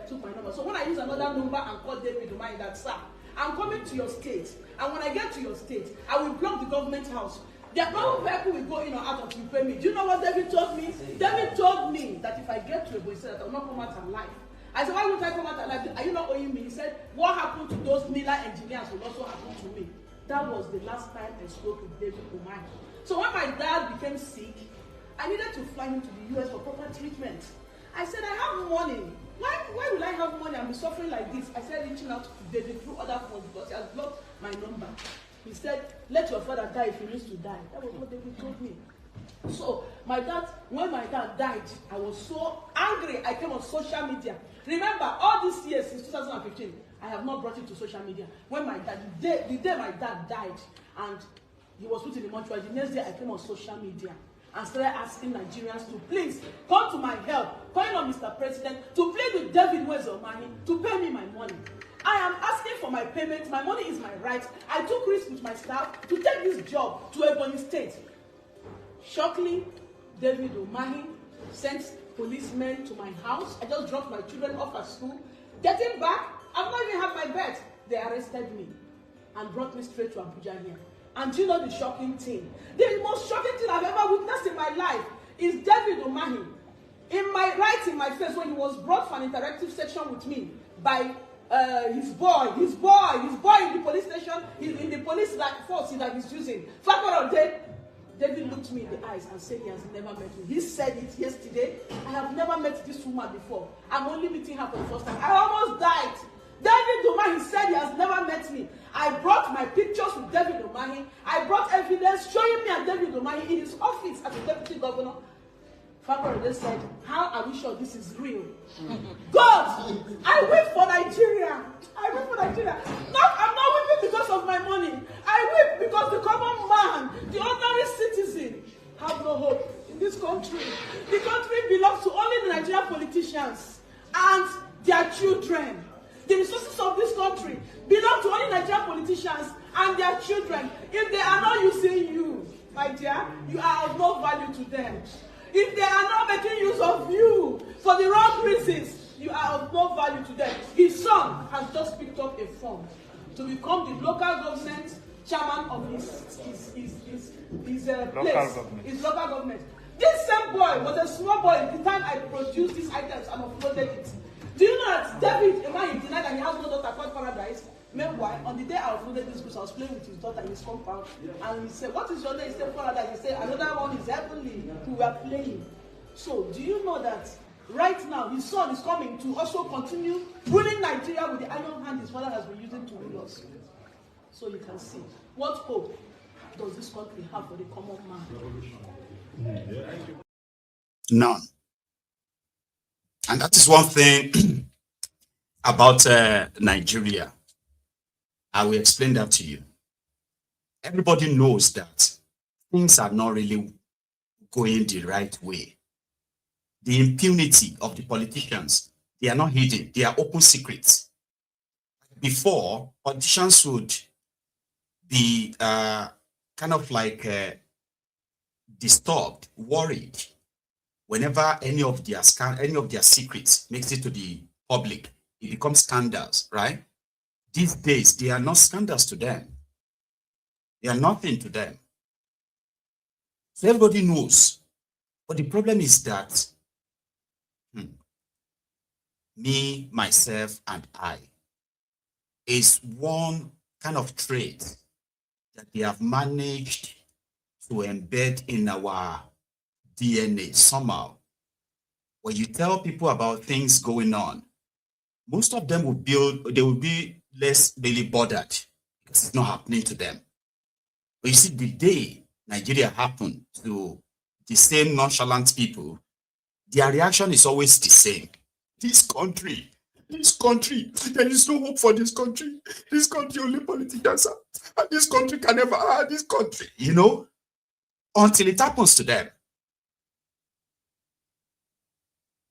took my number. So when I use another number and call David to mind that, sir, I'm coming to your state. And when I get to your state, I will block the government house. The power people will go in or out until you pay me. Do you know what David told me? David told me that if I get to a boy, he said that I will not come out alive. I said, why would I come out alive? Are you not owing me? He said, what happened to those Miller engineers will also happen to me. That was the last time I spoke with David Umahi. So when my dad became sick, I needed to fly him to the US for proper treatment. I said, I have money. Why will I have money and be suffering like this? I said, reaching out to David through other phones because he has blocked my number. He said, let your father die if he needs to die. That was what David told me. So, when my dad died, I was so angry. I came on social media. Remember, all these years since 2015, I have not brought it to social media. When my dad, the day my dad died, and he was put in the mortuary, the next day I came on social media and started asking Nigerians to please come to my help, calling on Mr. President to plead with David Umahi to pay me my money. I am asking for my payment. My money is my right. I took risk with my staff to take this job to Ebonyi State. Shockingly, David Umahi sent policemen to my house. I just dropped my children off at school. Getting back, I've not even had my bed. They arrested me and brought me straight to Abuja here. And do you know the shocking thing? The most shocking thing I've ever witnessed in my life is David Umahi. Right in my face, when he was brought for an interactive section with me by his boy in the police station, in the police force that he's using. David looked me in the eyes and said he has never met me. He said it yesterday. I have never met this woman before. I'm only meeting her for the first time. I almost died. David Umahi said he has never met me. I brought my pictures with David Umahi. I brought evidence showing me and David Umahi in his office as a deputy governor. Fakorode said, how are we sure this is real? God, I weep for Nigeria. I weep for Nigeria. I'm not weeping because of my money. I weep because the common man, the ordinary citizen, have no hope in this country. The country belongs to only the Nigerian politicians and their children. The resources of this country belong to only Nigerian politicians and their children. If they are not using you, my dear, you are of no value to them. If they are not making use of you for the wrong reasons, you are of no value to them. His son has just picked up a form to become the local government chairman of his local government. This same boy was a small boy at the time I produced these items and uploaded it. Do you know that David Umahi denied that he has no daughter called Paradise? Meanwhile, on the day I uploaded this book, I was playing with his daughter in his compound, and he said, what is your name? He said, Paradise. He said, another one is Heavenly, who we are playing. So, do you know that right now, his son is coming to also continue ruling Nigeria with the iron hand his father has been using to rule us? So you can see, what hope does this country have for the common man? None. And that is one thing about Nigeria. I will explain that to you. Everybody knows that things are not really going the right way. The impunity of the politicians, they are not hidden. They are open secrets. Before, politicians would be kind of like disturbed, worried, whenever any of their secrets makes it to the public. It becomes scandals, right? These days, they are not scandals to them. They are nothing to them. So everybody knows. But the problem is that me, myself, and I is one kind of trait that they have managed to embed in our DNA somehow. When you tell people about things going on, most of them will be less really bothered because it's not happening to them. But you see, the day Nigeria happened to the same nonchalant people, their reaction is always the same. This country, there is no hope for this country. This country only politicians are, and this country can never, this country, you know. until it happens to them.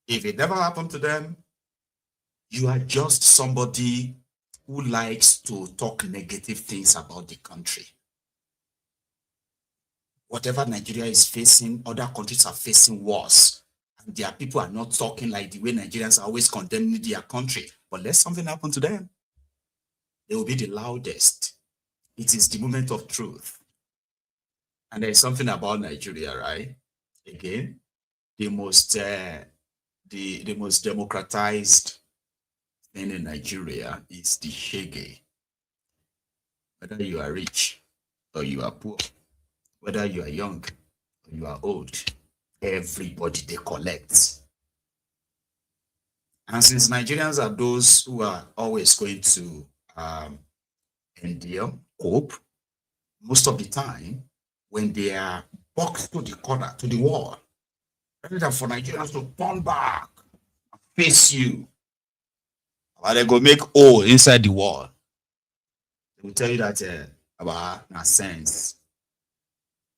If it never happened to them, you are just somebody who likes to talk negative things about the country. Whatever Nigeria is facing, other countries are facing worse. And their people are not talking like the way Nigerians are always condemning their country. But let something happen to them, they will be the loudest. It is the moment of truth. And there is something about Nigeria, right? Again, the most democratized thing in Nigeria is the shege. Whether you are rich or you are poor, whether you are young or you are old, everybody they collect. And since Nigerians are those who are always going to endure, cope, most of the time, when they are boxed to the corner, to the wall, rather than for Nigerians to turn back and face you, but they go make hole inside the wall. They will tell you that about sense.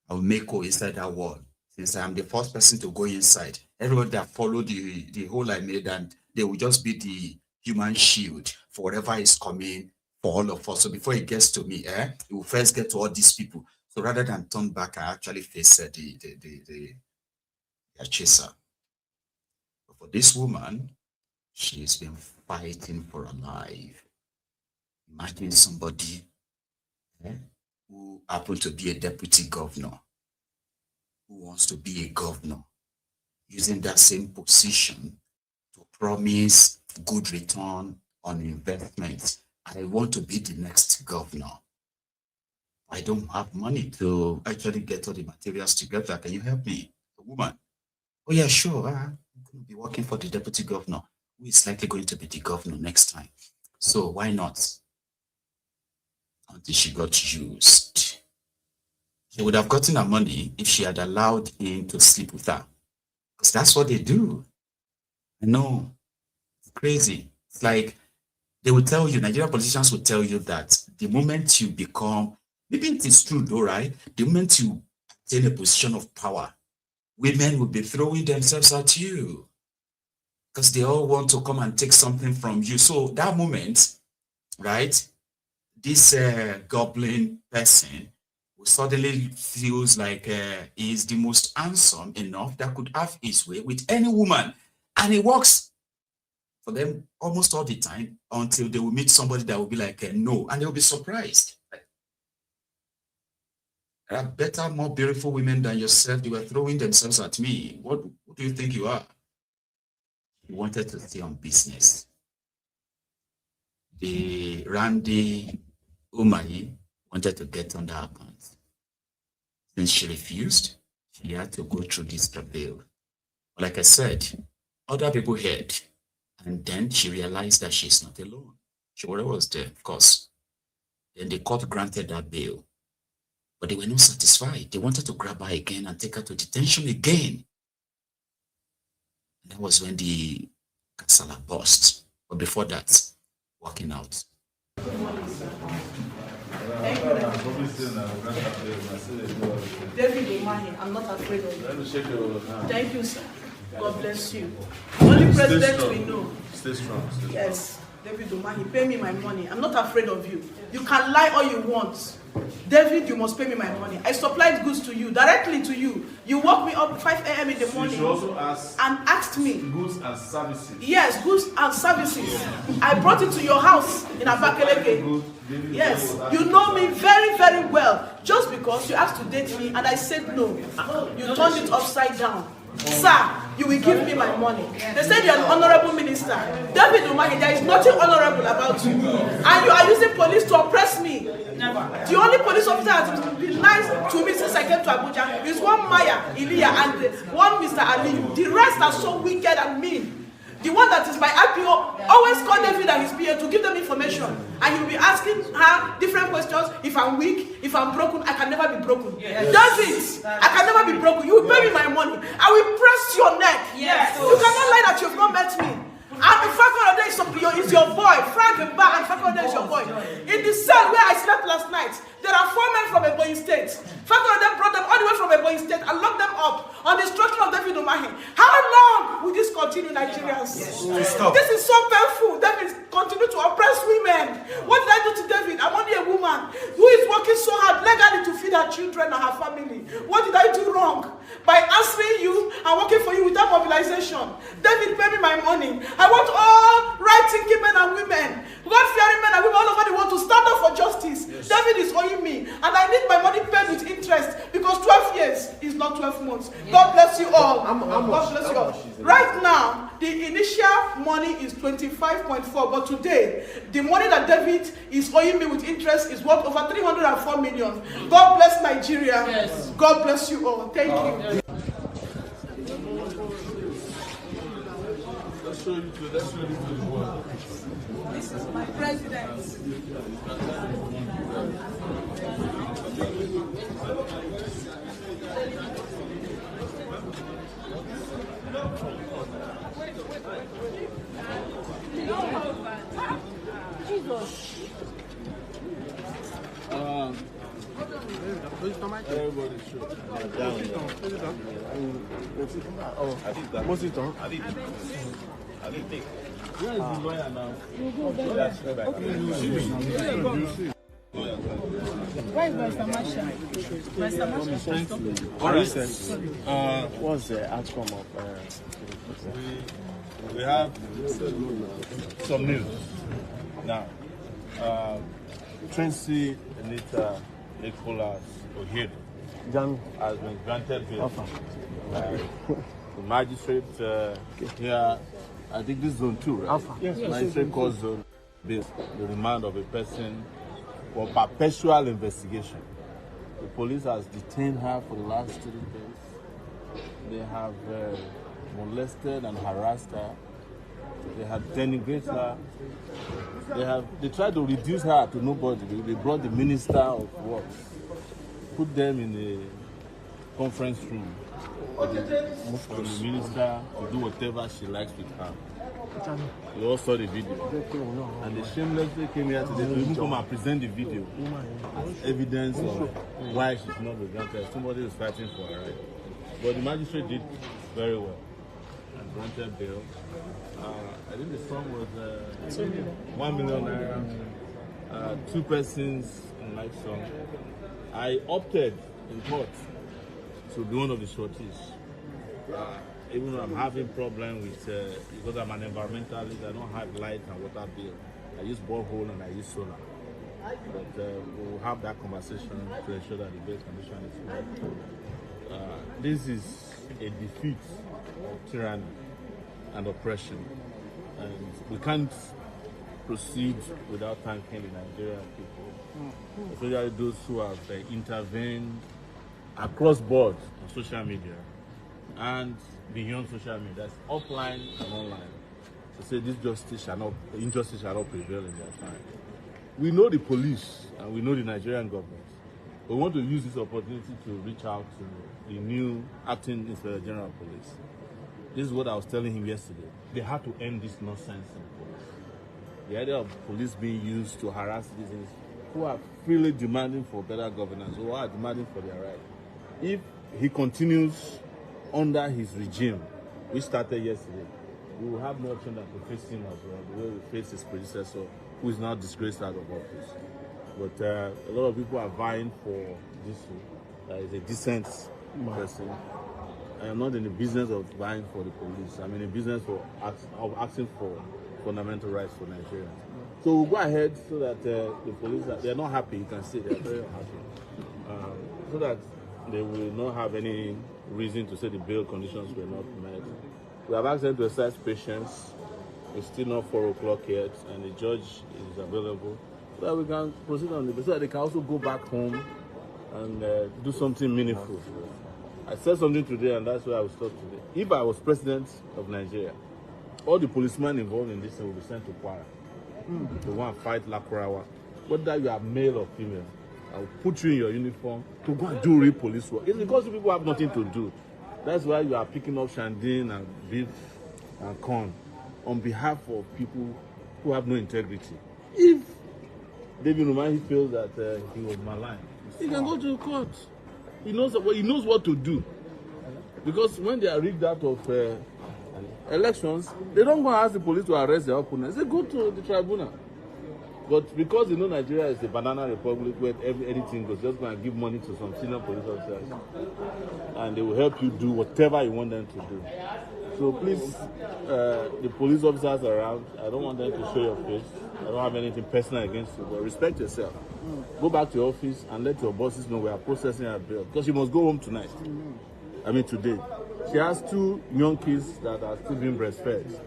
I will make hole inside that wall. Since I am the first person to go inside, everyone that followed the hole I made, and they will just be the human shield for whatever is coming for all of us. So before it gets to me, it will first get to all these people. So rather than turn back, I actually face the chaser. But for this woman, she's been fighting for her life. Imagine somebody who happened to be a deputy governor, who wants to be a governor, using that same position to promise good return on investment. I want to be the next governor. I don't have money to actually get all the materials together. Can you help me? A woman. Oh yeah, sure. I'm going to be working for the deputy governor, who is likely going to be the governor next time. So why not? Until she got used. She would have gotten her money if she had allowed him to sleep with her. Because that's what they do. I know. It's crazy. It's like they will tell you, Nigerian politicians will tell you that the moment you become, maybe it is true though, right? The moment you attain a position of power, women will be throwing themselves at you because they all want to come and take something from you. So that moment, right, this goblin person who suddenly feels like he is the most handsome enough that could have his way with any woman. And it works for them almost all the time until they will meet somebody that will be like, no, and they'll be surprised. There are better, more beautiful women than yourself. They were throwing themselves at me. What do you think you are? You wanted to stay on business. The Randy Umahi wanted to get on the account. Since she refused, she had to go through this travail. Like I said, other people heard. And then she realized that she's not alone. She already was there, of course. Then the court granted her bail. But they were not satisfied. They wanted to grab her again and take her to detention again. And that was when the casala burst. But before that, walking out. David Umahi, I'm not afraid of you. Thank you, sir. God bless you. Only president we know. Stay strong. Yes, David Umahi, pay me my money. I'm not afraid of you. You can lie all you want. David, you must pay me my money. I supplied goods to you, directly to you. You woke me up 5 a.m. in the morning. You should also ask and asked me. Goods and services. Yes, goods and services. I brought it to your house in Abakaleke. Yes, you know me very, very well. Just because you asked to date me and I said no. You turned it upside down. Sir, you will give me my money. They said you're an honorable minister. David Umahi, there is nothing honorable about you. And you are using police to oppress me. The only police officer that has been nice to me since I came to Abuja is one Maya, Ilya, and one Mr. Ali. The rest are so wicked and mean. The one that is my IPO always call David and his PA to give them information. And he'll be asking her different questions. If I'm weak, if I'm broken, I can never be broken. Yes. David, I can never be broken. You will pay me my money. I will press your neck. Yes. You cannot lie that you've not met me. And Fakolode is your boy. Frank Mba and Fakolode is your boy. In the cell where I slept last night, there are 4 men from Ebonyi State. Fakolode brought them all the way from Ebonyi State and locked them up on the instruction of David Umahi. How long will this continue, Nigerians? This is so painful. David continue to oppress women. What did I do to David? I'm only a woman who is working so hard legally to feed her children and her family. What did I do wrong? By answering you and working for you without mobilization. David, pay me my money. I want all right-thinking men and women, God-fearing men and women all over the world to stand up for justice. Yes. David is owing me, and I need my money paid with interest because 12 years is not 12 months. Yeah. God bless you all. God bless you all. Right now, the initial money is 25.4, but today, the money that David is owing me with interest is worth over 304 million. God bless Nigeria. Yes. God bless you all. Thank you. This is my president. Everybody should. Where is the lawyer now? Where is Mr. Marshall? Mr. Alright. What's the outcome of we have some news now. Tracy Anita Nicholas O'Hare has been granted bail. The magistrate here, I think this is zone 2, right? Yes. Magistrate calls zone based the remand of a person for perpetual investigation. The police has detained her for the last 3 days. They have molested and harassed her. They have denigrated her. They tried to reduce her to nobody. They brought the Minister of Works, put them in a conference room for the minister to do whatever she likes with her. We all saw the video. And they shamelessly came here today to even come and present the video as evidence of why she's not been granted. Somebody is fighting for her, right? But the magistrate did very well and granted bail. I think the sum was 1 million naira, 2 persons in life sum. I opted in court to be one of the shorties. Even though I'm having problem with, because I'm an environmentalist, I don't have light and water bill. I use borehole and I use solar. But we'll have that conversation to ensure that the bail condition is right. This is a defeat of tyranny and oppression. And we can't proceed without thanking the Nigerian people, especially those who have intervened across board on social media and beyond social media, that's offline and online, to say this injustice shall not prevail in their time. We know the police and we know the Nigerian government. We want to use this opportunity to reach out to the new acting Inspector General of Police. This is what I was telling him yesterday. They have to end this nonsense in police. The idea of police being used to harass citizens who are freely demanding for better governance, who are demanding for their right. If he continues under his regime, which started yesterday, we will have no option than to face him as well, the way we face his predecessor, who is now disgraced out of office. But a lot of people are vying for Disu, that is a decent person. I am not in the business of vying for the police. I'm in the business of asking for fundamental rights for Nigerians. So we'll go ahead so that the police, they're not happy, you can see they're very unhappy. So that they will not have any reason to say the bail conditions were not met. We have asked them to exercise patience. It's still not 4 o'clock yet, and the judge is available, so that we can proceed on the bail, so that they can also go back home and do something meaningful. I said something today, and that's why I will stop today. If I was president of Nigeria, all the policemen involved in this will be sent to Kwara. They want to fight Lakurawa. Whether you are male or female, I will put you in your uniform to go and do real police work. It's because people have nothing to do. That's why you are picking up shandin and beef and corn on behalf of people who have no integrity. If David Umahi feels that he was maligned, he can go to court. He knows what to do. Because when they are rigged out of elections, they don't go and ask the police to arrest their opponents. They go to the tribunal. But because you know Nigeria is a banana republic where anything goes, just go and give money to some senior police officers, and they will help you do whatever you want them to do. So please, the police officers around, I don't want them to show your face. I don't have anything personal against you, but respect yourself. Go back to your office and let your bosses know we are processing her bail, because she must go home tonight. I mean today. She has 2 young kids that are still being breastfed,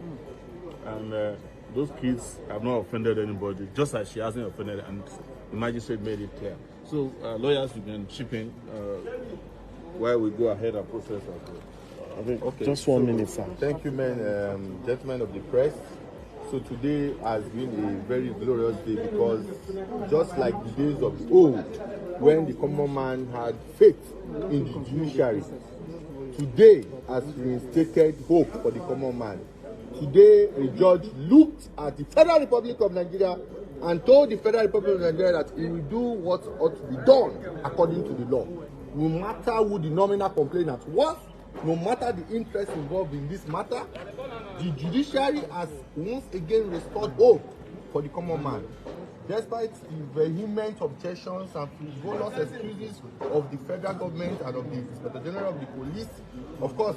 and those kids have not offended anybody, just as she hasn't offended, and the magistrate made it clear. So lawyers, you can chip in while we go ahead and process our case. Okay. Just 1 minute, sir. Thank you, gentlemen of the press. So today has been a very glorious day, because just like the days of old, when the common man had faith in the judiciary, today has reinstated hope for the common man. Today, a judge looked at the Federal Republic of Nigeria and told the Federal Republic of Nigeria that he will do what ought to be done according to the law. No matter who the nominal complainant was, no matter the interest involved in this matter, the judiciary has once again restored hope for the common man. Despite the vehement objections and frivolous excuses of the federal government and of the Inspector General of the Police, of course,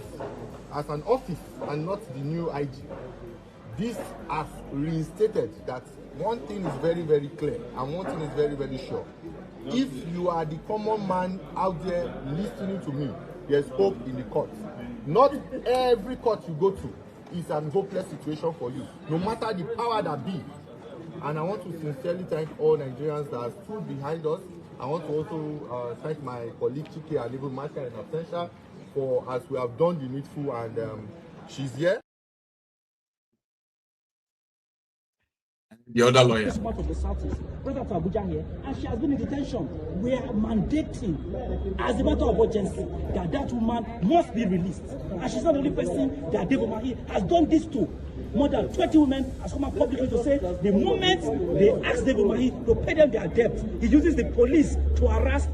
as an office and not the new IG, this has reinstated that one thing is very, very clear and one thing is very, very sure. If you are the common man out there listening to me, there's hope in the court. Not every court you go to is an hopeless situation for you, no matter the power that be. And I want to sincerely thank all Nigerians that have stood behind us. I want to also thank my colleague Chike and even Martha in absentia for, as we have done the needful, and she's here. The other lawyer. Part of the Southeast, brother to Abuja here, and she has been in detention. We are mandating, as a matter of urgency, that woman must be released. And she's not the only person that David Umahi has done this to. More than 20 women has come out publicly to say the moment they ask David Umahi to pay them their debt, he uses the police to harass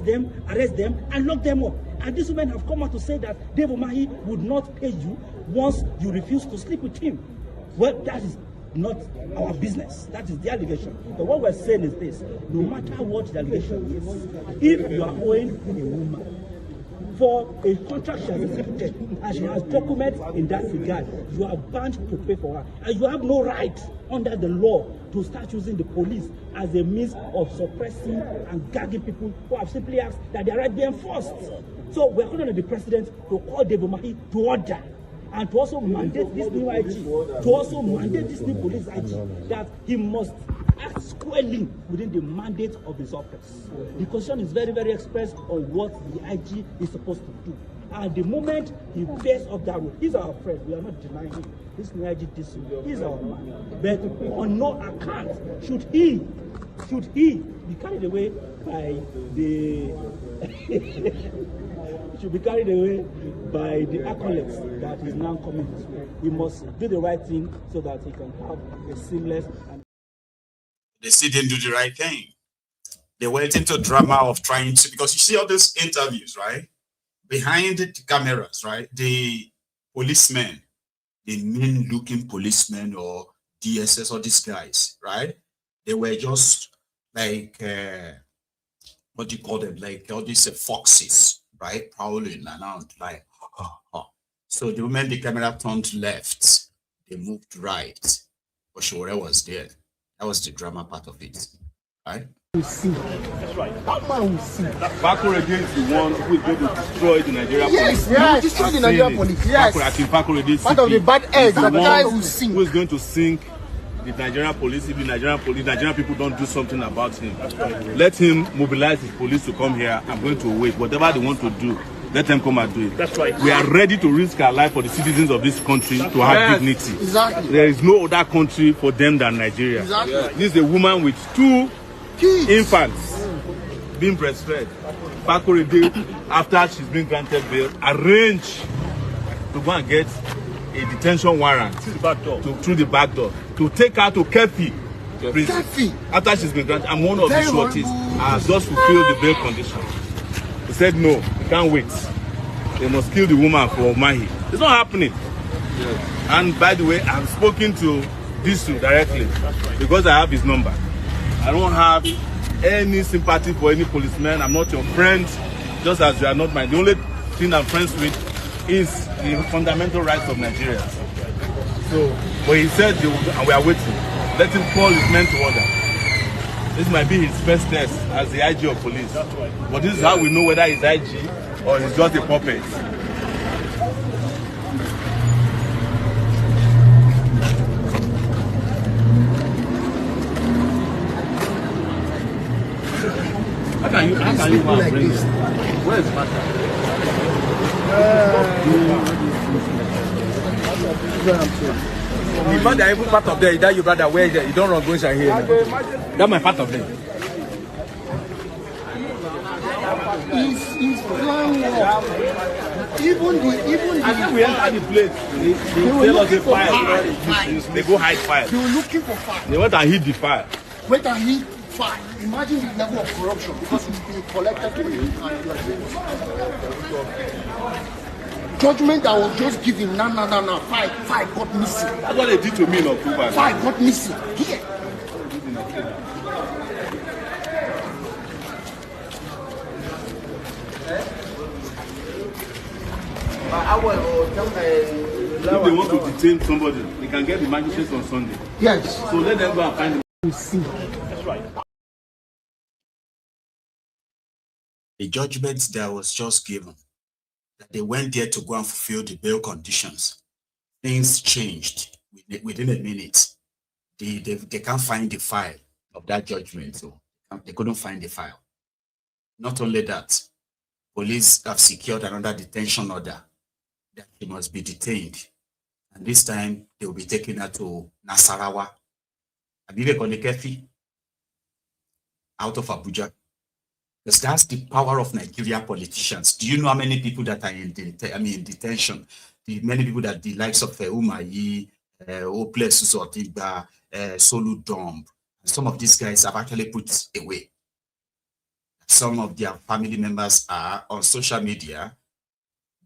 them, arrest them, and lock them up. And these women have come out to say that David Umahi would not pay you once you refuse to sleep with him. Well, that is not our business. That is the allegation. But what we're saying is this: no matter what the allegation is, if you are owing a woman for a contract she has accepted and she has documents in that regard, you are bound to pay for her, and you have no right under the law to start using the police as a means of suppressing and gagging people who have simply asked that their right be enforced. So we're calling on the president to call David Umahi to order, and to also mandate this new IG, to also mandate this new police IG, that he must act squarely within the mandate of his office. The constitution is very, very express on what the IG is supposed to do. And the moment he bears up that road, he's our friend, we are not denying him. This new IG Disu, he's our man. But on no account should he be carried away by the should be carried away by the accolades that is now coming his way. He must do the right thing so that he can have a seamless and they still didn't do the right thing. They went into drama of trying to, because you see all these interviews, right? Behind the cameras, right? The policemen, the mean-looking policemen or DSS or these guys, right? They were just like, what do you call them? Like all these foxes, right? Prowling around, like, So the moment the camera turned left, they moved right. But Shore was there. That was the drama part of it, right? We see. That's right. That man will see. Bakure against the one who is going to destroy the Nigerian police. Yes, destroy the Nigerian police. Yes. Bakure, part of the bad eggs that guy will sink. Who is going to sink the Nigerian police if the Nigerian people don't do something about him. Let him mobilize his police to come here. I'm going to wait. Whatever they want to do, let them come and do it. That's right. We are ready to risk our life for the citizens of this country to have dignity. Exactly. There is no other country for them than Nigeria. Exactly. This is a woman with 2 infants being breastfed. Bakure, after she's been granted bail, arrange to go and get a detention warrant through the back door to take her to Kefi prison. After she's been granted, I'm one of the shorties. I have just fulfilled the bail condition. He said no, we can't wait. They must kill the woman for Mahi. It's not happening. Yeah. And by the way, I've spoken to Disu directly because I have his number. I don't have any sympathy for any policeman. I'm not your friend, just as you are not mine. The only thing I'm friends with is the fundamental rights of Nigerians. So, but he said, and we are waiting. Let him call his men to order. This might be his first test as the IG of police. But this is how we know whether he's IG or he's just a puppet. How can you like this? Where is Mata? The man that even part of there, that your brother, where you don't run going here. That's my part of them. It's plan work. Even I think we enter the place. They tell us a fire. They go hide fire. They were looking for fire. They went and hid the fire. Went and hid fire. Imagine the level of corruption because it's been collected to you. Judgment that was just given, no. Five got missing. That's what they did to me in October. 5 got missing. Here. If they want to detain somebody, they can get the magistrates on Sunday. Yes. So let them go and find them. That's right. The judgment that was just given, that they went there to go and fulfill the bail conditions, things changed within a minute. They can't find the file of that judgment, so they couldn't find the file. Not only that, police have secured another detention order that she must be detained. And this time, they will be taking her to Nasarawa, out of Abuja. Because that's the power of Nigeria politicians. Do you know how many people that are in detention? The many people that the likes of Umayi, Hopeless Sotigba, Solu Domb, some of these guys have actually put away. Some of their family members are on social media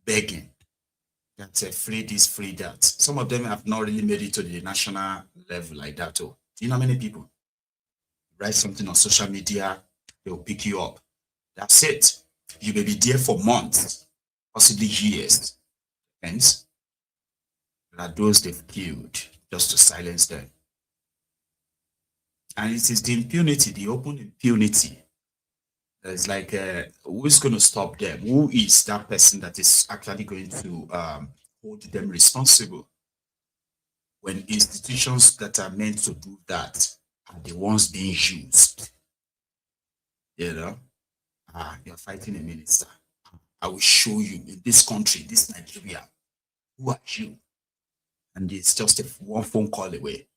begging that free this, free that. Some of them have not really made it to the national level like that. Oh, do you know how many people? Write something on social media, they will pick you up. That's it. You may be there for months, possibly years. Hence, there are those they've killed just to silence them. And it is the impunity, the open impunity. It's like, who's going to stop them? Who is that person that is actually going to hold them responsible? When institutions that are meant to do that are the ones being used, you know, you're fighting a minister. I will show you in this country, this Nigeria, who are you? And it's just one phone call away.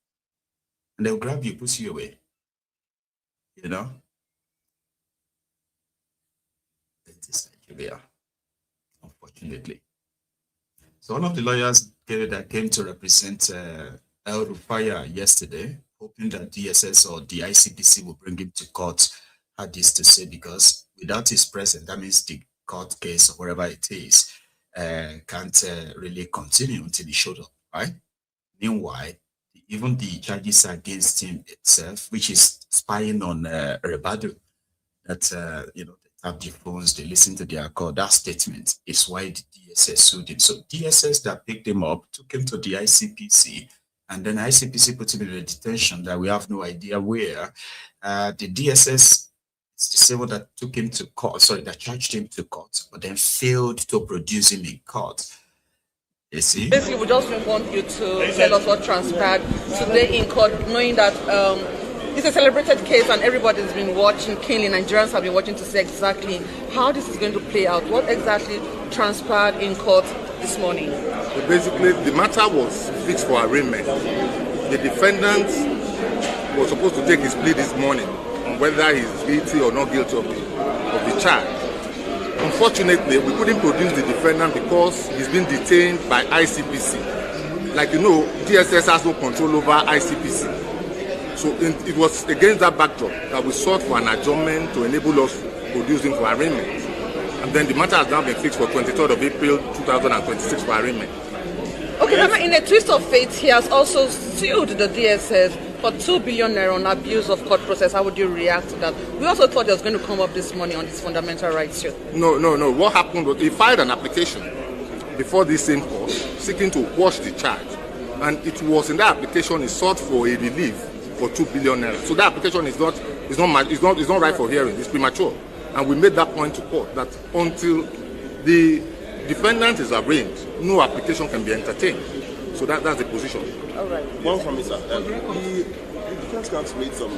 And they'll grab you, push you away. You know? It is Nigeria, unfortunately. So one of the lawyers that came to represent El Rufaiand yesterday, hoping that DSS or the ICPC will bring him to court, had this to say, because without his presence, that means the court case or whatever it is can't really continue until he showed up, right? Meanwhile, even the charges against him itself, which is spying on Rebado, that you know, they tap the phones, they listen to their call. That statement is why the DSS sued him. So DSS that picked him up took him to the ICPC, and then ICPC put him in a detention that we have no idea where. The DSS, it's the civil that took him to court, sorry, that charged him to court, but then failed to produce him in court. You see? Basically, we just want you to tell us what transpired today in court, knowing that it's a celebrated case and everybody's been watching keenly. Nigerians have been watching to see exactly how this is going to play out. What exactly transpired in court this morning? So basically, the matter was fixed for arraignment. The defendant was supposed to take his plea this morning on whether he's guilty or not guilty of the charge. Unfortunately, we couldn't produce the defendant because he's been detained by ICPC like you know, DSS has no control over ICPC. So it was against that backdrop that we sought for an adjournment to enable us producing for arraignment. And then the matter has now been fixed for 23rd of April 2026 for arraignment. Okay, Mama, in a twist of fate, he has also sued the DSS for 2 billion naira on abuse of court process. How would you react to that? We also thought there was going to come up this morning on this fundamental rights suit. No. What happened was he filed an application before this same court seeking to quash the charge. And it was in that application he sought for a relief for 2 billion naira. So that application is not right for hearing. It's premature. And we made that point to court that until the defendant is arraigned, no application can be entertained. So that's the position. All right. One from me, sir. The defense counsel made some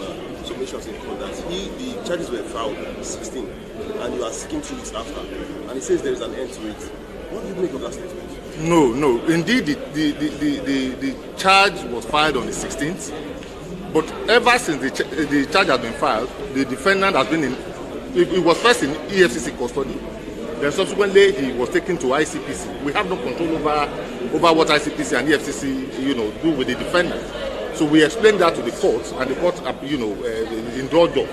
submissions in court that the charges were filed 16 and you are seeking 2 weeks after. And he says there is an end to it. What do you make of that statement? No. Indeed, the charge was filed on the 16th. But ever since the charge has been filed, the defendant has been in. He was first in EFCC custody. Then subsequently he was taken to ICPC. We have no control over what ICPC and EFCC, do with the defendant. So we explained that to the court, and the court, indulged us.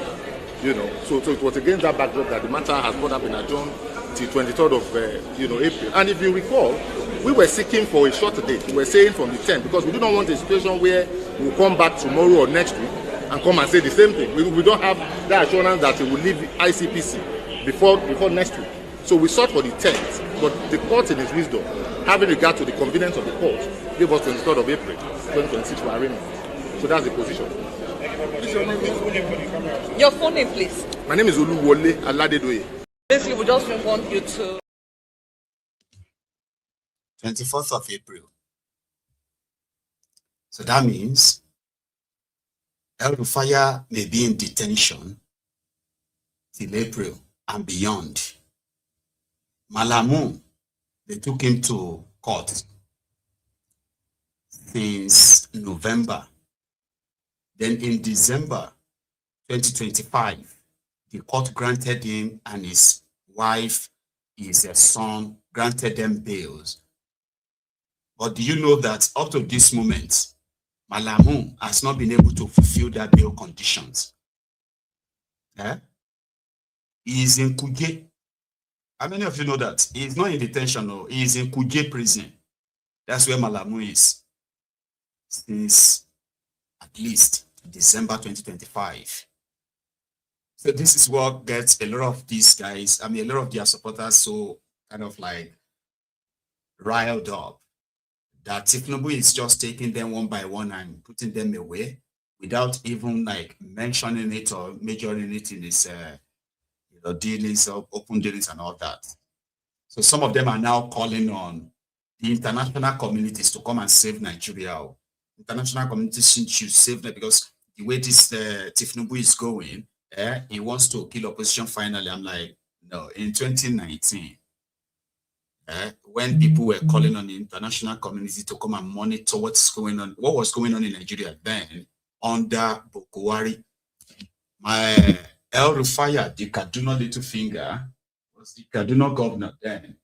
So it was against that backdrop that the matter has been adjourned till 23rd of April. And if you recall, we were seeking for a short date. We were saying from the 10th because we do not want a situation where we will come back tomorrow or next week and come and say the same thing. We don't have that assurance that it will leave ICPC before next week. So we sought for the 10th, but the court in its wisdom, having regard to the convenience of the court, gave us 23rd of April 2026 for arraignment. So that's the position. Your full name, please. My name is Oluwole Aladedoye. Basically, we just want you to 24th of April. So that means El Rufaiand may be in detention till April and beyond. Malamu, they took him to court since November. Then in December 2025, the court granted him and his wife, his son, granted them bails. But do you know that up to this moment, Malamu has not been able to fulfill their bail conditions? He is in Kuje. How many of you know that? He is not in detention, no. He is in Kuje prison. That's where Malamu is since at least December 2025. So this is what gets a lot of these guys, a lot of their supporters so kind of like riled up that Tinubu is just taking them one by one and putting them away without even like mentioning it or majoring it in his dealings, open dealings and all that. So some of them are now calling on the international communities to come and save Nigeria. International communities should save them because the way this Tinubu is going, he wants to kill opposition finally. I'm like, no, in 2019, when people were calling on the international community to come and monitor what was going on in Nigeria then under Buhari, my El Rufaiand, the Kaduna little finger, was the Kaduna governor then.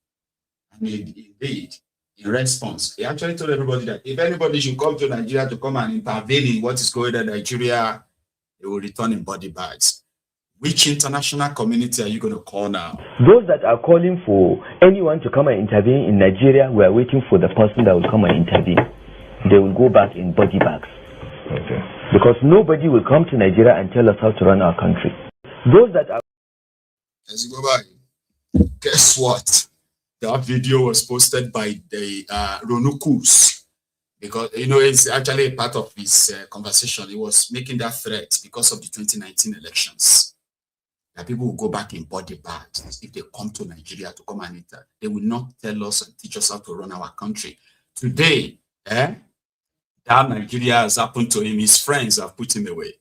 And indeed, in response, he actually told everybody that if anybody should come to Nigeria to come and intervene in what is going on in Nigeria, they will return in body bags. Which international community are you going to call now? Those that are calling for anyone to come and intervene in Nigeria, we are waiting for the person that will come and intervene. They will go back in body bags. Okay. Because nobody will come to Nigeria and tell us how to run our country. Those that are... As you go by, guess what? That video was posted by the Ronukus. Because, it's actually a part of his conversation. He was making that threat because of the 2019 elections. That people will go back in body bags if they come to Nigeria to come and enter. They will not tell us and teach us how to run our country. Today, that Nigeria has happened to him. His friends have put him away.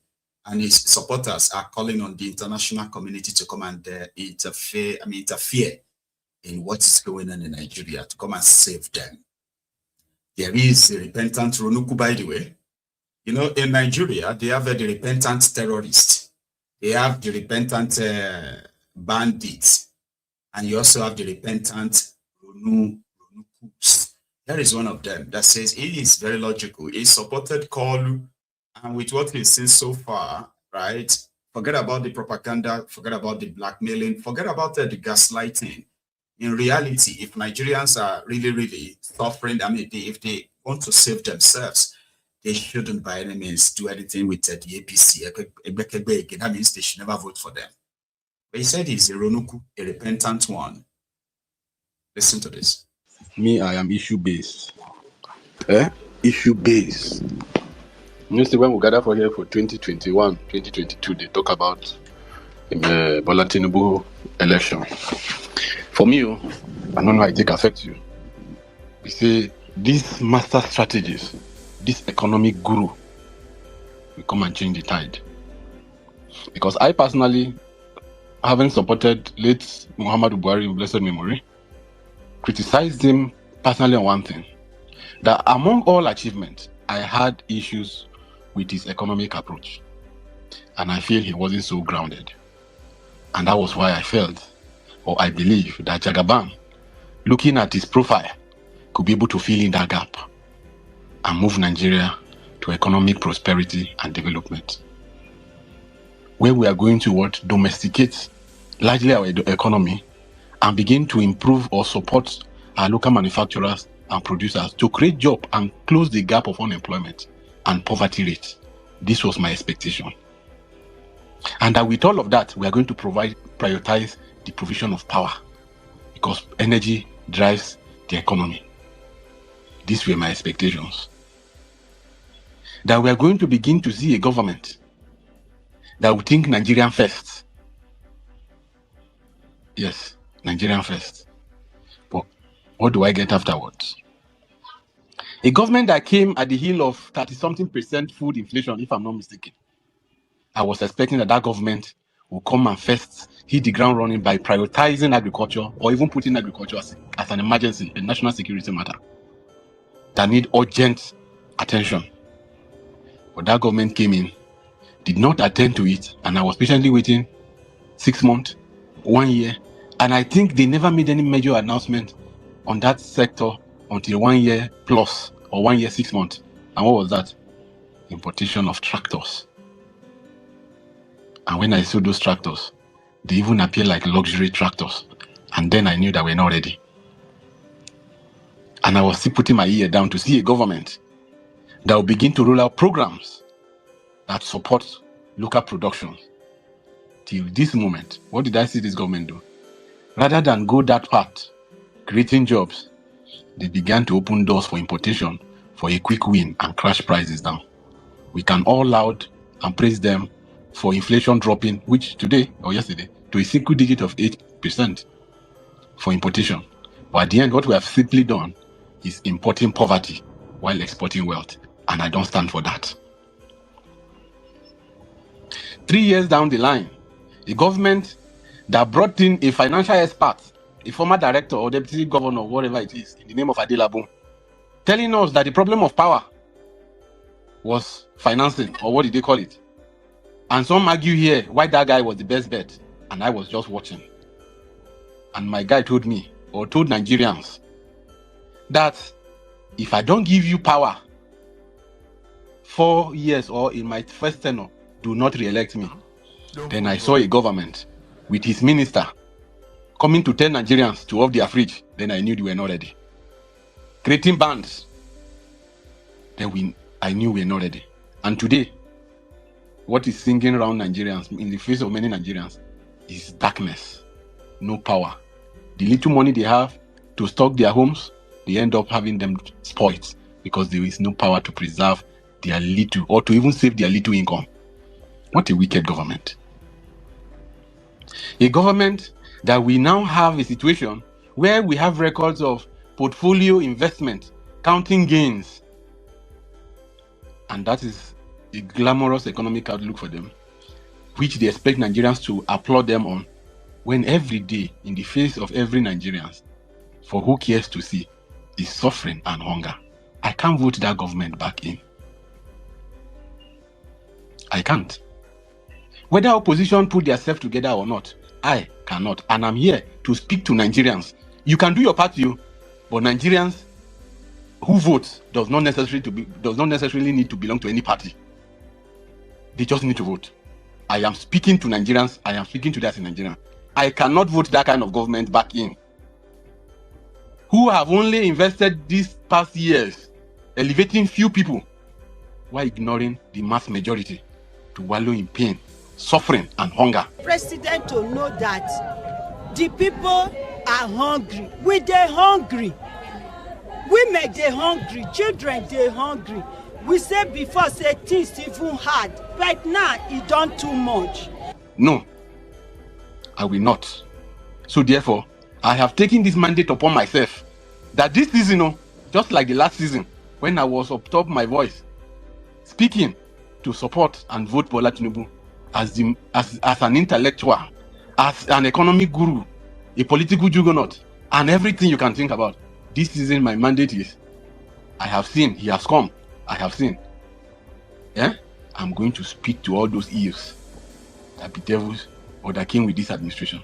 And his supporters are calling on the international community to come and interfere in what is going on in Nigeria, to come and save them. There is a repentant Ronuku, by the way. In Nigeria, they have the repentant terrorists. They have the repentant bandits. And you also have the repentant Ronukus. There is one of them that says he is very logical. He supported Koolu, and with what he's seen so far, right? Forget about the propaganda, forget about the blackmailing, forget about the gaslighting. In reality, if Nigerians are really suffering, I mean, if they want to save themselves, they shouldn't by any means do anything with the APC. That means they should never vote for them. But he said he's a Ronuku, a repentant one. Listen to this. Me, I am issue-based. Issue-based. You see, when we gather for here for 2021, 2022, they talk about Bola Tinubu election. For me, I don't know how it affects you. We say these master strategies, this economic guru will come and change the tide. Because I personally, having supported late Muhammadu Buhari in blessed memory, criticized him personally on one thing, that among all achievements, I had issues with his economic approach. And I feel he wasn't so grounded. And that was why I felt, or I believe, that Jagaban, looking at his profile, could be able to fill in that gap and move Nigeria to economic prosperity and development, where we are going to domesticate largely our economy and begin to improve or support our local manufacturers and producers to create jobs and close the gap of unemployment and poverty rate. This was my expectation. And that with all of that, we are going to prioritize the provision of power, because energy drives the economy. These were my expectations. That we are going to begin to see a government that will think Nigerian first. Yes, Nigerian first. But what do I get afterwards? A government that came at the heel of 30-something% food inflation, if I'm not mistaken. I was expecting that government will come and first hit the ground running by prioritizing agriculture, or even putting agriculture as an emergency, a national security matter that need urgent attention. But that government came in, did not attend to it, and I was patiently waiting 6 months, 1 year, and I think they never made any major announcement on that sector until 1 year plus, or 1 year 6 months. And what was that? Importation of tractors. And when I saw those tractors, they even appear like luxury tractors. And then I knew that we're not ready. And I was still putting my ear down to see a government that will begin to roll out programs that support local production. Till this moment, what did I see this government do? Rather than go that path, creating jobs, they began to open doors for importation for a quick win and crash prices down. We can all laud and praise them for inflation dropping, which today or yesterday, to a single digit of 8% for importation. But at the end, what we have simply done is importing poverty while exporting wealth. And I don't stand for that. 3 years down the line, a government that brought in a financial expert, a former director or deputy governor, whatever it is, in the name of Adelabu, telling us that the problem of power was financing, or what did they call it? And some argue here why that guy was the best bet, and I was just watching. And my guy told me, or told Nigerians, that if I don't give you power 4 years or in my first tenure, do not re-elect me. Then I saw a government with his minister coming to tell Nigerians to off their fridge. Then I knew they were not ready. Creating bands. Then I knew we were not ready. And today, what is singing around Nigerians, in the face of many Nigerians, is darkness, no power. The little money they have to stock their homes, they end up having them spoiled because there is no power to preserve their little, or to even save their little income. What a wicked government. A government that we now have a situation where we have records of portfolio investment, counting gains. And that is a glamorous economic outlook for them, which they expect Nigerians to applaud them on, when every day, in the face of every Nigerian, for who cares to see, is suffering and hunger. I can't vote that government back in. I can't. Whether opposition put themselves together or not, I cannot. And I'm here to speak to Nigerians. You can do your part, but Nigerians, who votes does not necessarily need to belong to any party. They just need to vote. I am speaking to Nigerians. I am speaking to that in Nigeria. I cannot vote that kind of government back in, who have only invested these past years elevating few people while ignoring the mass majority to wallow in pain, suffering, and hunger. President to know that the people are hungry. We dey hungry. Women dey hungry. Children dey hungry. We said before, say things even hard, but now it done too much. No, I will not. So therefore, I have taken this mandate upon myself that this season, just like the last season, when I was up top my voice, speaking to support and vote Bola Tinubu as an intellectual, as an economic guru, a political juggernaut, and everything you can think about. This season, my mandate is, I have seen, he has come, I have seen. Yeah? I'm going to speak to all those ears that be devils or that came with this administration.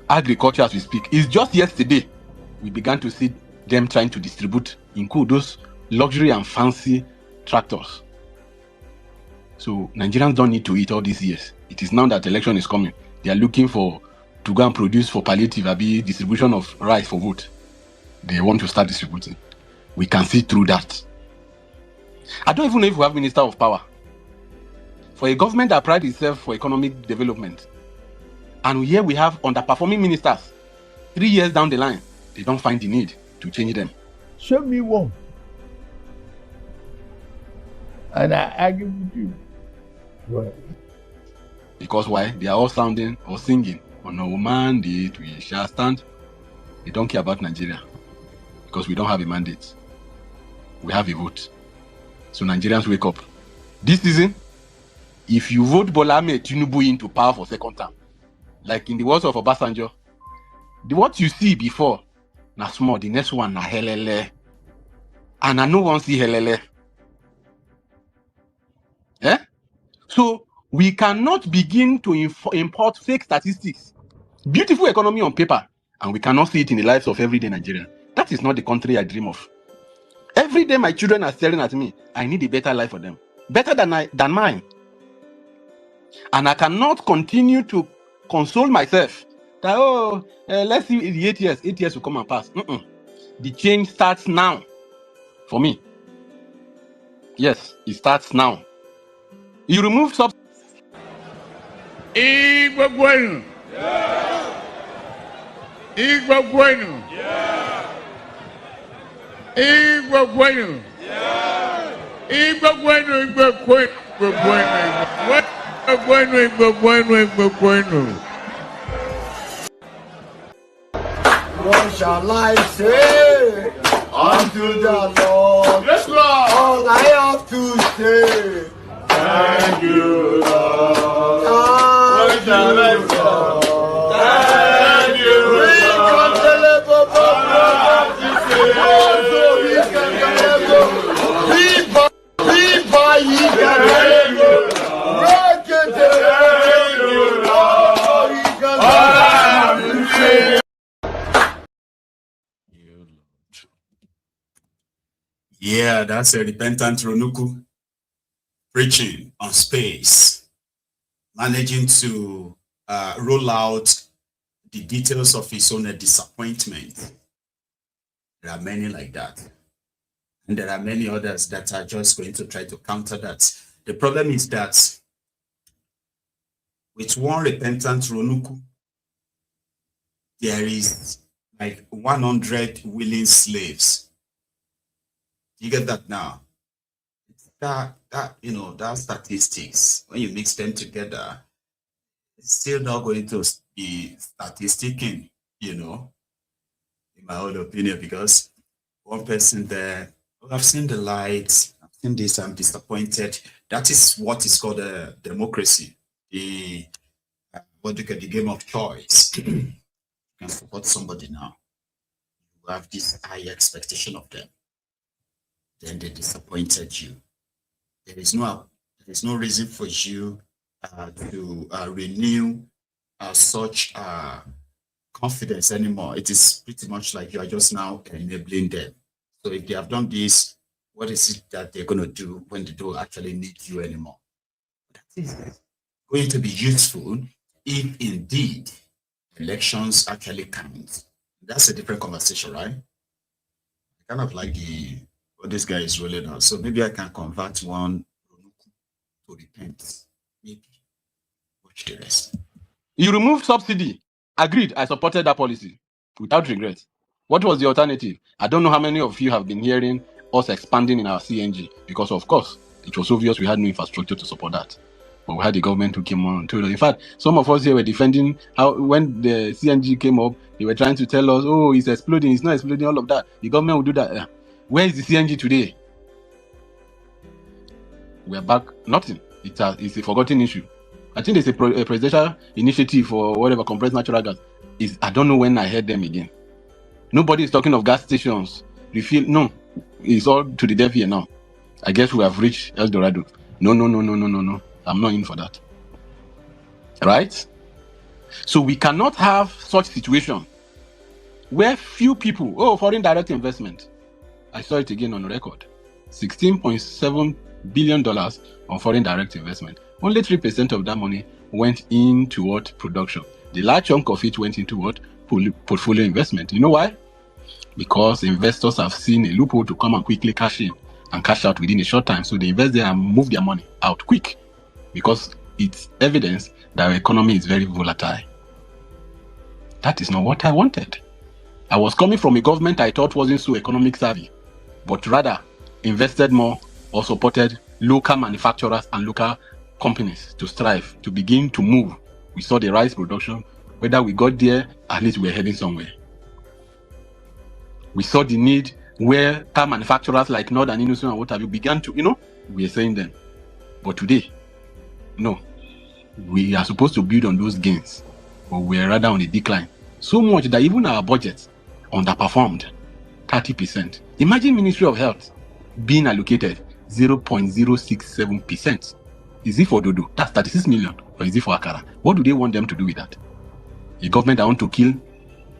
Agriculture, as we speak, is just yesterday we began to see them trying to distribute in Koolu those luxury and fancy tractors. So Nigerians don't need to eat all these years. It is now that election is coming. They are looking to go and produce for palliative, distribution of rice for vote. They want to start distributing. We can see through that. I don't even know if we have minister of power. For a government that prides itself for economic development, and here we have underperforming ministers, 3 years down the line, they don't find the need to change them. Show me one. And I argue with you. Right. Because why? They are all sounding or singing, on our mandate we shall stand. They don't care about Nigeria. Because we don't have a mandate. We have a vote. So Nigerians, wake up. This season, if you vote Bola Tinubu into power for second term, like in the words of Obasanjo, what you see before, na small, the next one na helele. And I no one see helele. Eh? So we cannot begin to import fake statistics. Beautiful economy on paper, and we cannot see it in the lives of everyday Nigerian. That is not the country I dream of. Every day my children are staring at me. I need a better life for them. Better than mine. And I cannot continue to console myself that, let's see the 8 years. 8 years will come and pass. The change starts now. For me. Yes, it starts now. You remove substance. Egbetokun. Egbetokun. Egbetokun. What shall I say unto the Lord? Yes, Lord. All I have to say, Thank you, Lord. What shall I say? Thank you, Lord. Yeah, that's a repentant Ronuku preaching on space, managing to roll out the details of his own disappointment. There are many like that. And there are many others that are just going to try to counter that. The problem is that with one repentant Ronuku, there is like 100 willing slaves. You get that now? That statistics, when you mix them together, it's still not going to be statisticking, in my own opinion, because one person there, I've seen the lights, I've seen this, I'm disappointed. That is what is called a democracy. The game of choice. You can support somebody now. You have this high expectation of them. Then they disappointed you. There is no reason for you to renew such confidence anymore. It is pretty much like you are just now enabling them. So if they have done this, what is it that they're going to do when they don't actually need you anymore? That is going to be useful if indeed elections actually count. That's a different conversation, right? Kind of like what this guy is rolling out. So maybe I can convert one to repent. Maybe. Watch the rest. You removed subsidy. Agreed, I supported that policy without regret. What was the alternative? I don't know how many of you have been hearing us expanding in our CNG because, of course, it was obvious we had no infrastructure to support that. But we had the government who came on. In fact, some of us here were defending how when the CNG came up, they were trying to tell us, oh, it's exploding, it's not exploding, all of that. The government will do that. Where is the CNG today? We're back. Nothing. It's a forgotten issue. I think there's a presidential initiative for whatever compressed natural gas. I don't know when I heard them again. Nobody is talking of gas stations. Refill. No. It's all to the deaf ear now. I guess we have reached El Dorado. No. I'm not in for that. Right? So we cannot have such situation where few people, foreign direct investment. I saw it again on record. $16.7 billion on foreign direct investment. Only 3% of that money went into what? Production. The large chunk of it went into what? Portfolio investment. You know why? Because investors have seen a loophole to come and quickly cash in and cash out within a short time. So they invest there and move their money out quick because it's evidence that our economy is very volatile. That is not what I wanted. I was coming from a government I thought wasn't so economic savvy, but rather invested more or supported local manufacturers and local companies to strive, to begin to move. We saw the rice production. Whether we got there, at least we're heading somewhere. We saw the need where car manufacturers like Nord and Unison and what have you began to, we are saying them. But today, no. We are supposed to build on those gains, but we're rather on a decline. So much that even our budget underperformed 30%. Imagine Ministry of Health being allocated 0.067%. Is it for Dodo? That's 36 million. Or is it for Akara? What do they want them to do with that? A government that want to kill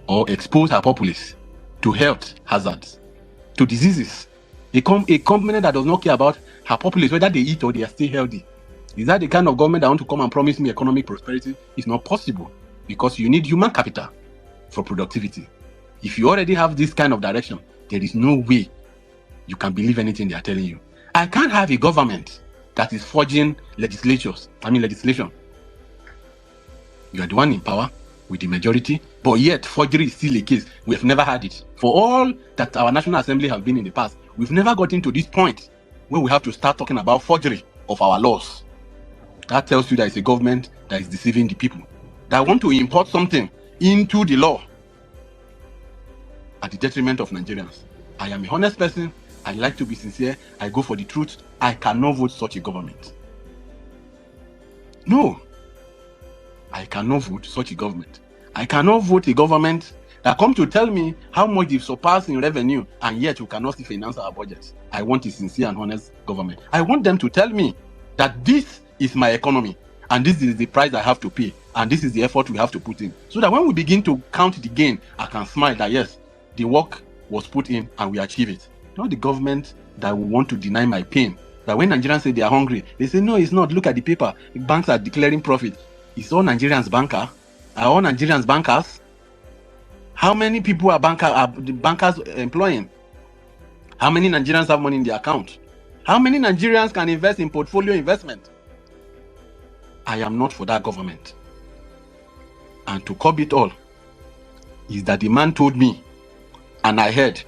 or expose our populace to health hazards, to diseases. A company that does not care about her populace, whether they eat or they are still healthy. Is that the kind of government that want to come and promise me economic prosperity? It's not possible because you need human capital for productivity. If you already have this kind of direction, there is no way you can believe anything they are telling you. I can't have a government that is forging legislation. You are the one in power with the majority, but yet forgery is still a case. We have never had it. For all that our National Assembly have been in the past, we've never gotten to this point where we have to start talking about forgery of our laws. That tells you that it's a government that is deceiving the people, that want to import something into the law at the detriment of Nigerians. I am a honest person. I like to be sincere. I go for the truth. I cannot vote such a government. No. I cannot vote such a government. I cannot vote a government that come to tell me how much they've surpassed in revenue and yet we cannot still finance our budget. I want a sincere and honest government. I want them to tell me that this is my economy and this is the price I have to pay and this is the effort we have to put in. So that when we begin to count the gain, I can smile that yes, the work was put in and we achieve it. Not the government that will want to deny my pain. That when Nigerians say they are hungry, they say, no, it's not. Look at the paper. The banks are declaring profit. Is all Nigerians banker? Are all Nigerians bankers? How many people are the bankers employing? How many Nigerians have money in their account? How many Nigerians can invest in portfolio investment? I am not for that government. And to curb it all is that the man told me, and I heard,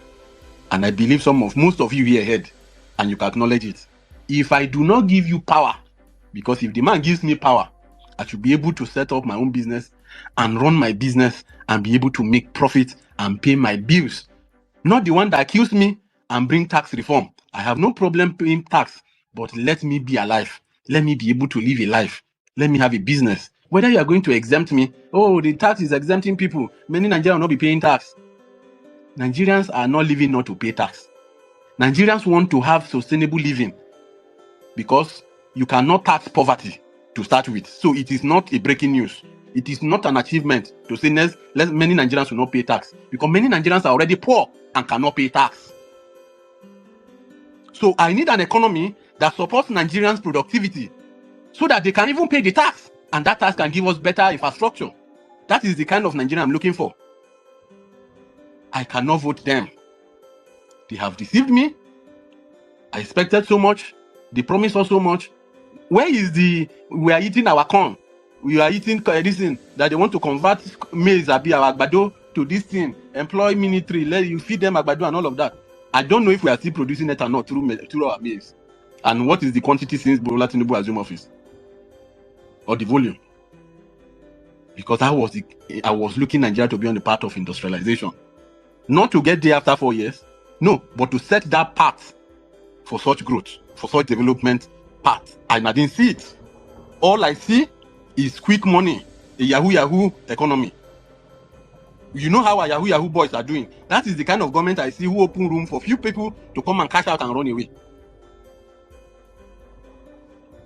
and I believe most of you here heard, and you can acknowledge it. If I do not give you power, because if the man gives me power, I should be able to set up my own business and run my business and be able to make profit and pay my bills. Not the one that accused me and bring tax reform. I have no problem paying tax, but let me be alive. Let me be able to live a life. Let me have a business. Whether you are going to exempt me, the tax is exempting people. Many Nigerians will not be paying tax. Nigerians are not living not to pay tax. Nigerians want to have sustainable living because you cannot tax poverty to start with. So it is not a breaking news. It is not an achievement to say many Nigerians will not pay tax because many Nigerians are already poor and cannot pay tax. So I need an economy that supports Nigerians' productivity so that they can even pay the tax. And that tax can give us better infrastructure. That is the kind of Nigeria I'm looking for. I cannot vote them. They have deceived me. I expected so much. They promised us so much. Where is we are eating our corn. We are eating this thing that they want to convert maize, our agbado, to this thing. Employ military, let you feed them agbado and all of that. I don't know if we are still producing it or not through our maize. And what is the quantity since Bola Tinubu assumed office? Or the volume? Because I was looking Nigeria to be on the path of industrialization. Not to get there after 4 years. No, but to set that path for such growth, for such development path. And I didn't see it. All I see is quick money, a Yahoo economy. You know how our Yahoo boys are doing. That is the kind of government I see who open room for few people to come and cash out and run away.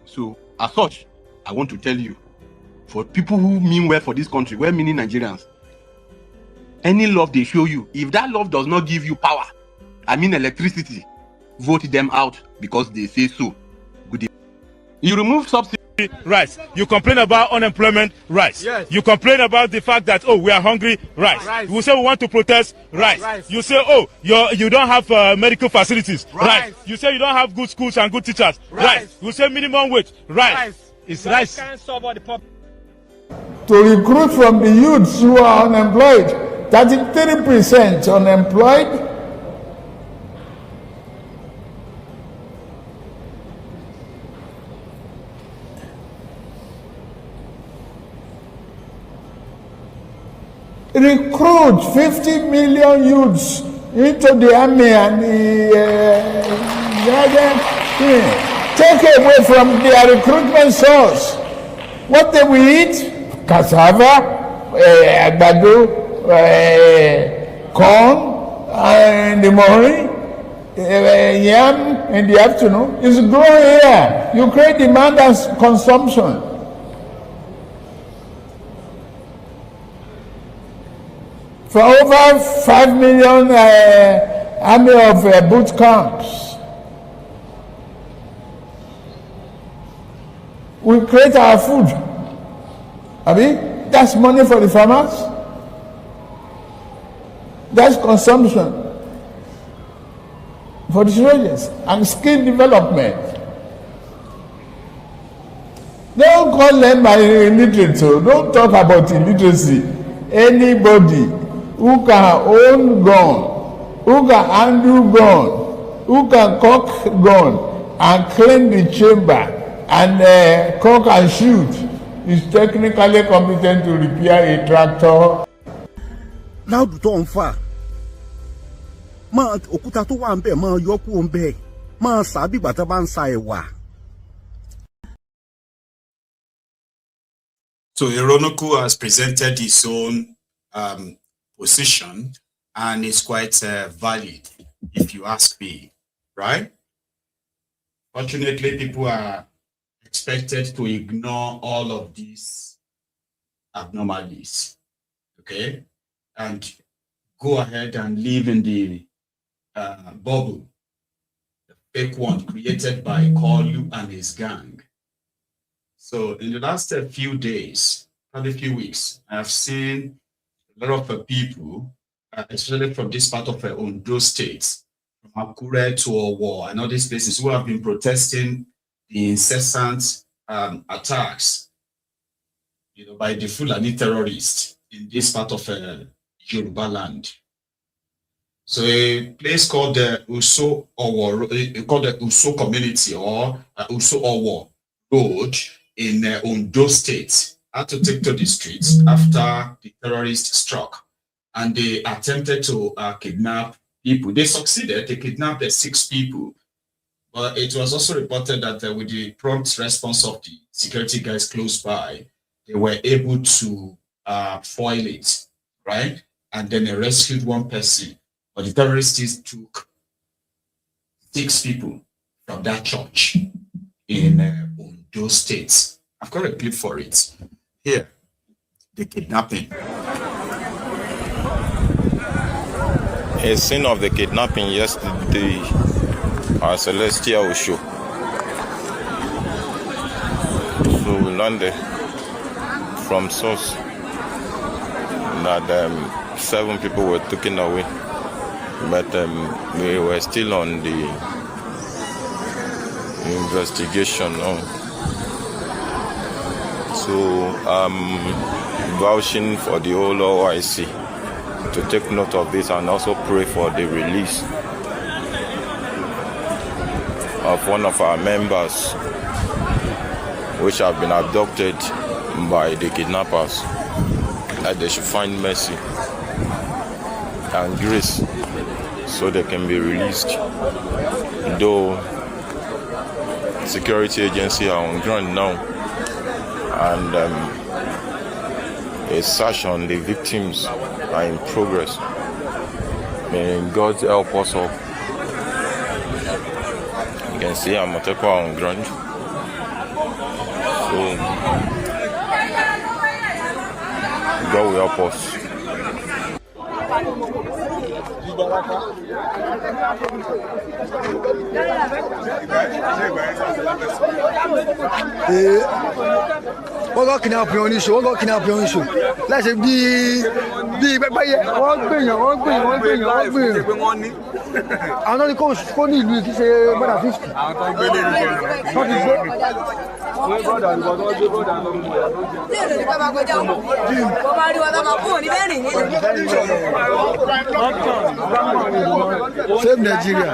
So, as such, I want to tell you, for people who mean well for this country, well meaning Nigerians, any love they show you, if that love does not give you power, I mean electricity, vote them out because they say so. Good evening. You remove subsidy. Right. You complain about unemployment, right. Yes. You complain about the fact that, oh, we are hungry, right. You say we want to protest, right. You say, oh, you don't have medical facilities, right. You say you don't have good schools and good teachers, right. You say minimum wage, right. It's right. To recruit from the youths who are unemployed, 33% unemployed. Recruit 50 million youths into the army and take away from their recruitment source. What they will eat? Cassava, agbado, corn in the morning, yam in the afternoon. It's growing here. You create demand and consumption. For over 5 million army of boot camps, we create our food. That's money for the farmers. That's consumption for the soldiers and skill development. Don't call them illiterate. Don't talk about illiteracy. Anybody who can own gun, who can handle gun, who can cock gun and clean the chamber and cock and shoot is technically competent to repair a tractor. Now to on far. Ma okuta to wa nbe ma yoku nbe. Ma sabi gbata ba nsa ewa. So Ironoku has presented his own position, and it's quite valid, if you ask me, right? Fortunately, people are expected to ignore all of these abnormalities, okay? And go ahead and live in the bubble, the fake one created by Koolu and his gang. So in the last few days, probably few weeks, I've seen a lot of people, especially from this part of Ondo State, from Akure to Owo and all these places, who have been protesting the incessant attacks, by the Fulani terrorists in this part of Yoruba land. So a place called the Uso Owo, called the Uso community or Uso Owo Road in Ondo State, had to take to the streets after the terrorists struck, and they attempted to kidnap people. They succeeded. They kidnapped 6 people. But it was also reported that with the prompt response of the security guys close by, they were able to foil it, right? And then they rescued 1 person. But the terrorists took 6 people from that church in Ondo State. I've got a clip for it. Here, the kidnapping. A scene of the kidnapping yesterday Celestial show. So we landed from source that 7 people were taken away, but we were still on the investigation now. So I'm vouching for the whole OIC to take note of this and also pray for the release of one of our members which have been abducted by the kidnappers, that they should find mercy and grace so they can be released. Though security agencies are on ground now and a search on the victims are in progress. May God help us all. You can see Amaechi on ground. So God will help us. Wọ́n gọ́ kidnap your issue. Wọ́n gọ́ kidnap your issue. Láti bí pẹ́pẹ́ yẹ wọ́n gbìyàn. Àwọn náà ní kó ní ìlú kí ṣe mọ́dà 50. Àwọn tó ń gbé lé ní wọ́n ti gbé. Wọ́n bọ́dà ní bọ́dà gbé bọ́dà lọ́mọ ìyá tó jẹ́. Tí èrò ní bàbá kọjá ọmọ. Wọ́n bá rí wọn tó máa kúrò ní bẹ́ẹ̀ rìn nílẹ̀. Save Nigeria.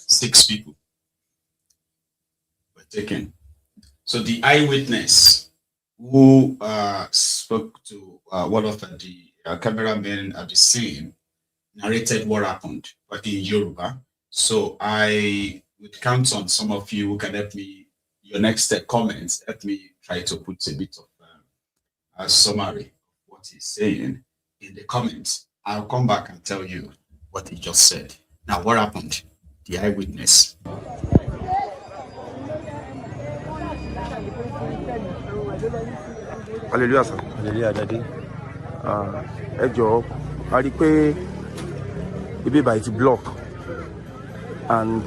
Six people were taken. So the eyewitness who spoke to one of the cameramen at the scene narrated what happened, but in Yoruba. So I would count on some of you who can help me, your next comments, help me try to put a bit of a summary of what he's saying in the comments. I'll come back and tell you what he just said. Now, what happened? The eyewitness. Hallelujah, sir. Hallelujah, Daddy. Ẹ jọ̀ọ́, a rí pé ibi báyìí ti block, and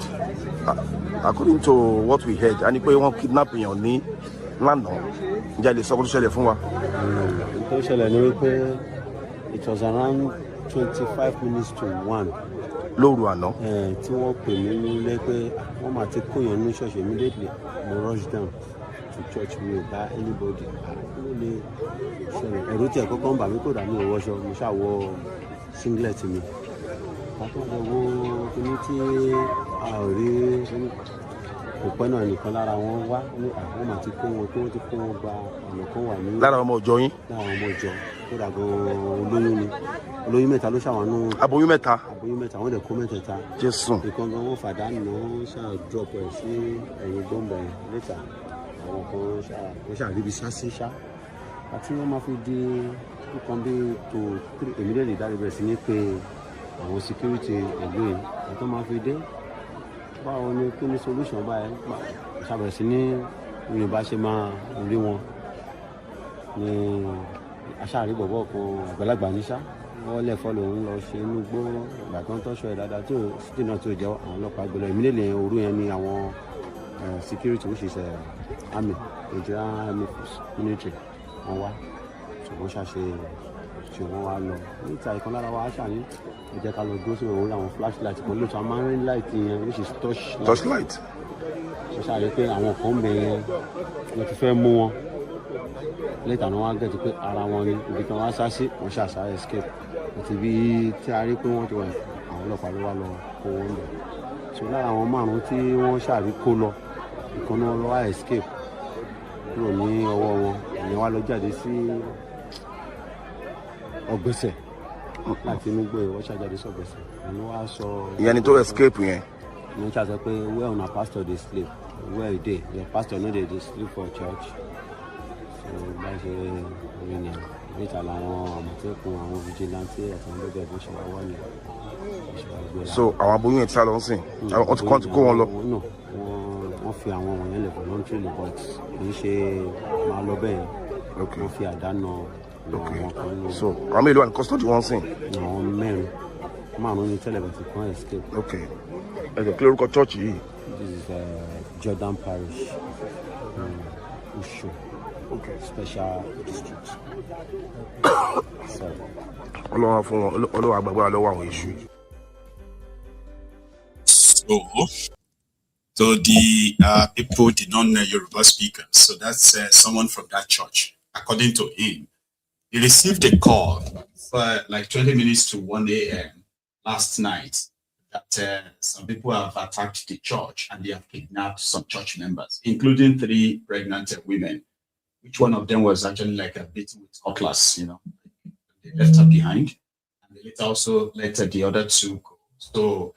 according to what we heard, a ní pé wọ́n kidnap èèyàn ní lánàá. Ǹjẹ́ lè sọ kó tó ṣẹlẹ̀ fún wa? Tó ṣẹlẹ̀ ni wípé it was around 25 minutes to 1. Lóru àná. Tí wọ́n pè mí nílé pé wọ́n máa ti kóyàn ní ṣọ́ọ̀ṣì immediately. Mo rush down to church, mi ò bá anybody. Ló lè ṣẹlẹ̀. Ẹ̀rù tí ẹ̀ kọ́kọ́ ń bà mí kò dà mí ò wọṣọ, mo ṣàwọ singlet mi. Àtúntò wo kíní tí a ò rí kò pẹ́ náà nìkan lára wọn wá ní àwọn máa ti kó wọn tí wọ́n ti kó wọn gba ọ̀nà kan wà ní. Lára ọmọ ọjọ́ yín? Lára ọmọ ọjọ́ tó dàgbọ́ olóyún ni. Olóyún mẹ́ta ló ṣàwánú. Aboyún mẹ́ta. Aboyún mẹ́ta wọ́n dẹ̀ kó mẹ́tẹ̀ẹ̀ta. Jésù. Ìkan gan wọ́n fàdánù náà wọ́n ṣáà drop ẹ̀ sí ẹ̀yìn gbọ́ǹbẹ̀ lẹ́tà. Àwọn kan wọ́n ṣáà ríbi ṣáṣí ṣá. Àti wọ́n máa fi di nǹkan bí tó èmi lè dárí bẹ̀rẹ̀ sí ní pé àwọn security ìlú yìí àti wọ́n máa fi dé. Báwo ni kí ni solution báyìí? Ṣàbẹ̀rẹ̀ sí ní Yorùbá ṣe máa rí wọn ní aṣáàrí bọ̀bọ̀ kan àgbàlagbà níṣá. Wọ́n lè fọ́ lòun lọ ṣe inú gbó ìgbà tó ń tọ́ṣọ ẹ̀ dáadáa tí ò sí náà tí ò jẹ́ àwọn ọlọ́pàá gbọ́dọ̀ ìmílẹ̀ òru yẹn ni àwọn security which is army Nigerian army military wọ́n wá ṣùgbọ́n ṣàṣe tí wọ́n wá lọ níta ìkan lára wa ṣàní ẹ jẹ́ ká lọ dúró sí òun láwọn flashlight kan lóòótọ́ a máa ń rí light yẹn which is torchlight ṣe ṣàrí pé àwọn kan ń bẹ yẹn wọ́n ti fẹ́ mú wọn lẹ́tà náà wá gẹ̀tì pé ara wọn ni ibi kan wá sá sí wọ́n ṣàṣà escape àti bí tí a rí pé wọ́n ti wà àwọn ọlọ́pàá ló wá lọ kó wọn lọ so lára àwọn márùn-ún tí wọ́n ṣàrí kó lọ ìkan náà lọ wá escape kúrò ní ọwọ́ wọn ìyẹn wá lọ jáde sí ọgbẹ́sẹ̀ láti inú gbé wọ́n ṣàjáde sí ọgbẹ́sẹ̀ ìyẹn wá sọ. ìyẹn ni tó escape yẹn. ìyẹn ṣàṣẹ pé where una pastor dey sleep where e dey the pastor no dey sleep for church so bá ṣe rí ni níta làwọn àmọ̀tẹ́kùn àwọn vigilante àti àwọn bẹ́ẹ̀ bó ṣe wá wá ní. so àwọn aboyún ẹ̀ tí a lọ sìn wọ́n ti kọ́ ti kó wọn lọ. wọ́n fi àwọn wọ̀nyẹn lẹ̀ voluntarily but kì í ṣe máa lọ bẹ́ẹ̀ wọ́n fi àdánù àwọn kan lọ. so àwọn mélòó wà ní custody wọn sìn. àwọn mẹ́rin márùn-ún ní tẹ́lẹ̀ bẹ̀tì kan escape. ok ẹ̀jẹ̀ kí lórúkọ church yìí. this is Jordan Parish Ushu special district. ọlọ́wọ́ fún wọn ọlọ́wọ́ àgbàgbà lọ́wọ́ àwọn èṣù. So the people did not know Yoruba speakers. So that's someone from that church. According to him, he received a call for like 20 minutes to 1 a.m. last night that some people have attacked the church and they have kidnapped some church members, including 3 pregnant women. Which one of them was actually like a beaten with cutlass, you know. They left her behind, and they later also let the other 2 go. So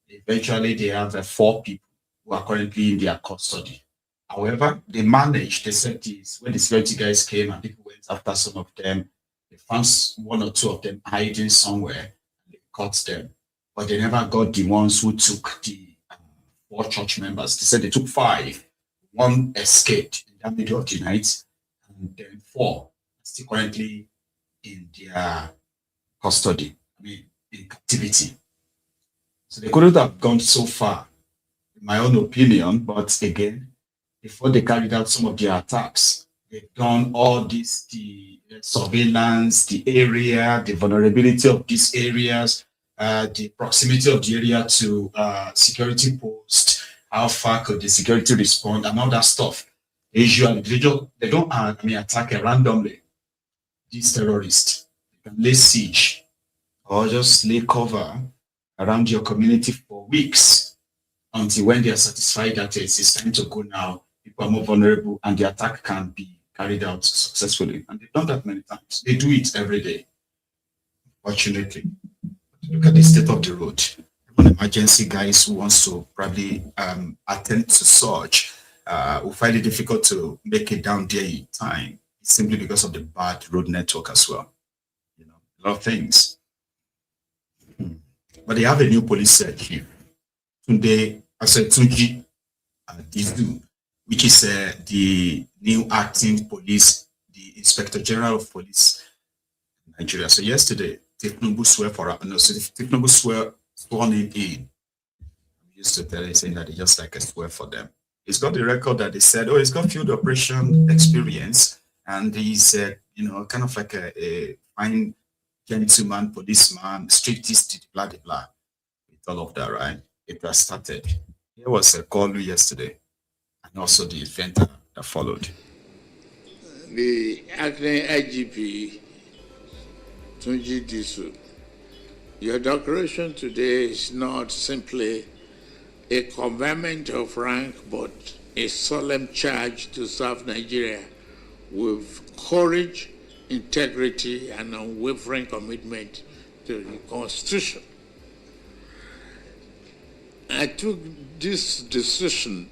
eventually they have 4 people who are currently in their custody. However, they said this, when the security guys came and people went after some of them, they found 1 or 2 of them hiding somewhere, and they caught them. But they never got the ones who took the 4 church members. They said they took 5. 1 escaped in the middle of the night, and then 4 are still currently in their custody, in captivity. So they couldn't have gone so far, in my own opinion, but again, before they carried out some of their attacks, they've done all this, the surveillance, the area, the vulnerability of these areas, the proximity of the area to security posts, how far could the security respond, and all that stuff. Usually, they don't attack randomly. These terrorists, they can lay siege or just lay cover around your community for weeks until when they are satisfied that it's time to go now, people are more vulnerable and the attack can be carried out successfully. And they've done that many times. They do it every day, fortunately. Look at the state of the road. Even emergency guys who wants to probably attend to such will find it difficult to make it down there in time, simply because of the bad road network as well. You know, a lot of things. But they have a new police chief. Today, I said Tunji Disu, which is the new acting police, the Inspector General of Police in Nigeria. So yesterday, Tinubu sworn him in. We used to tell him saying that he just like a swear for them. He's got the record that they said, he's got field operation experience, and he's kind of like a fine gentleman, policeman, strictest, blah, blah, blah. With all of that, right? It has started. There was a Koolu yesterday, and also the event that followed. The acting IGP, Tunji Disu, your declaration today is not simply a conferment of rank, but a solemn charge to serve Nigeria with courage, integrity, and unwavering commitment to the Constitution. I took this decision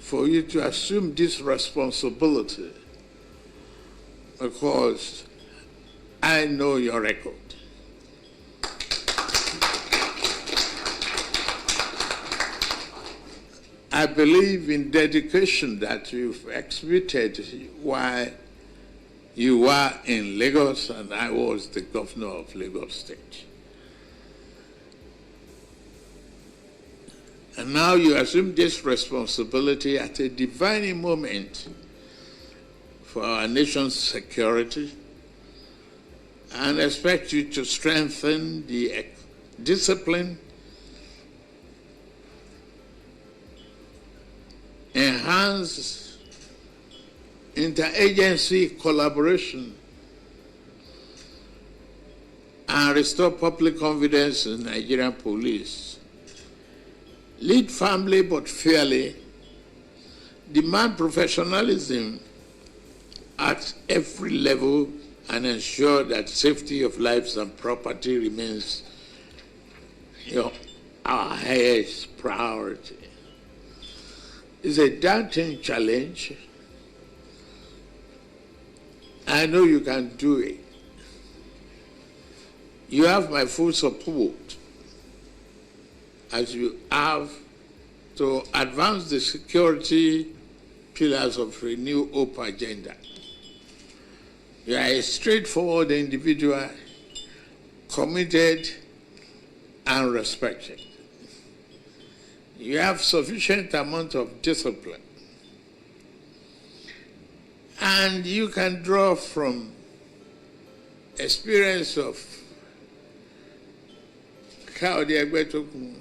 for you to assume this responsibility because I know your record. I believe in dedication that you've exhibited while you were in Lagos and I was the governor of Lagos State. And now you assume this responsibility at a defining moment for our nation's security, and expect you to strengthen the discipline, enhance interagency collaboration, and restore public confidence in Nigerian police. Lead firmly but fairly, demand professionalism at every level and ensure that safety of lives and property remains our highest priority. It's a daunting challenge. I know you can do it. You have my full support as you have to advance the security pillars of Renew Hope agenda. You are a straightforward individual, committed and respected. You have sufficient amount of discipline. And you can draw from experience of Egbetokun,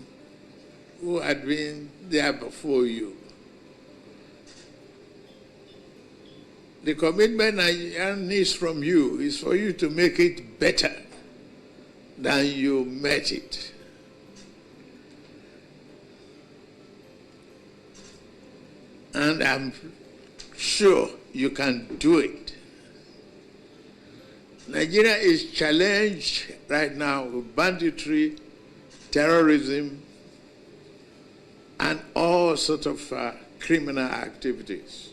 who had been there before you. The commitment I need from you is for you to make it better than you met it. And I'm sure you can do it. Nigeria is challenged right now with banditry, terrorism, and all sorts of criminal activities.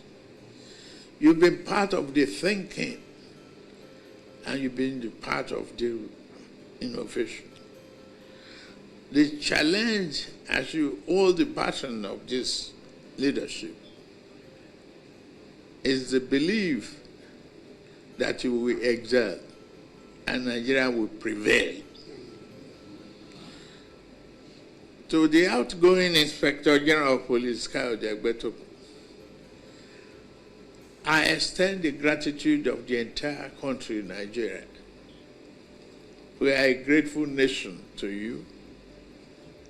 You've been part of the thinking, and you've been part of the innovation. The challenge as you hold the baton of this leadership is the belief that you will excel and Nigeria will prevail. To the outgoing Inspector General of Police, Egbetokun, I extend the gratitude of the entire country, Nigeria. We are a grateful nation to you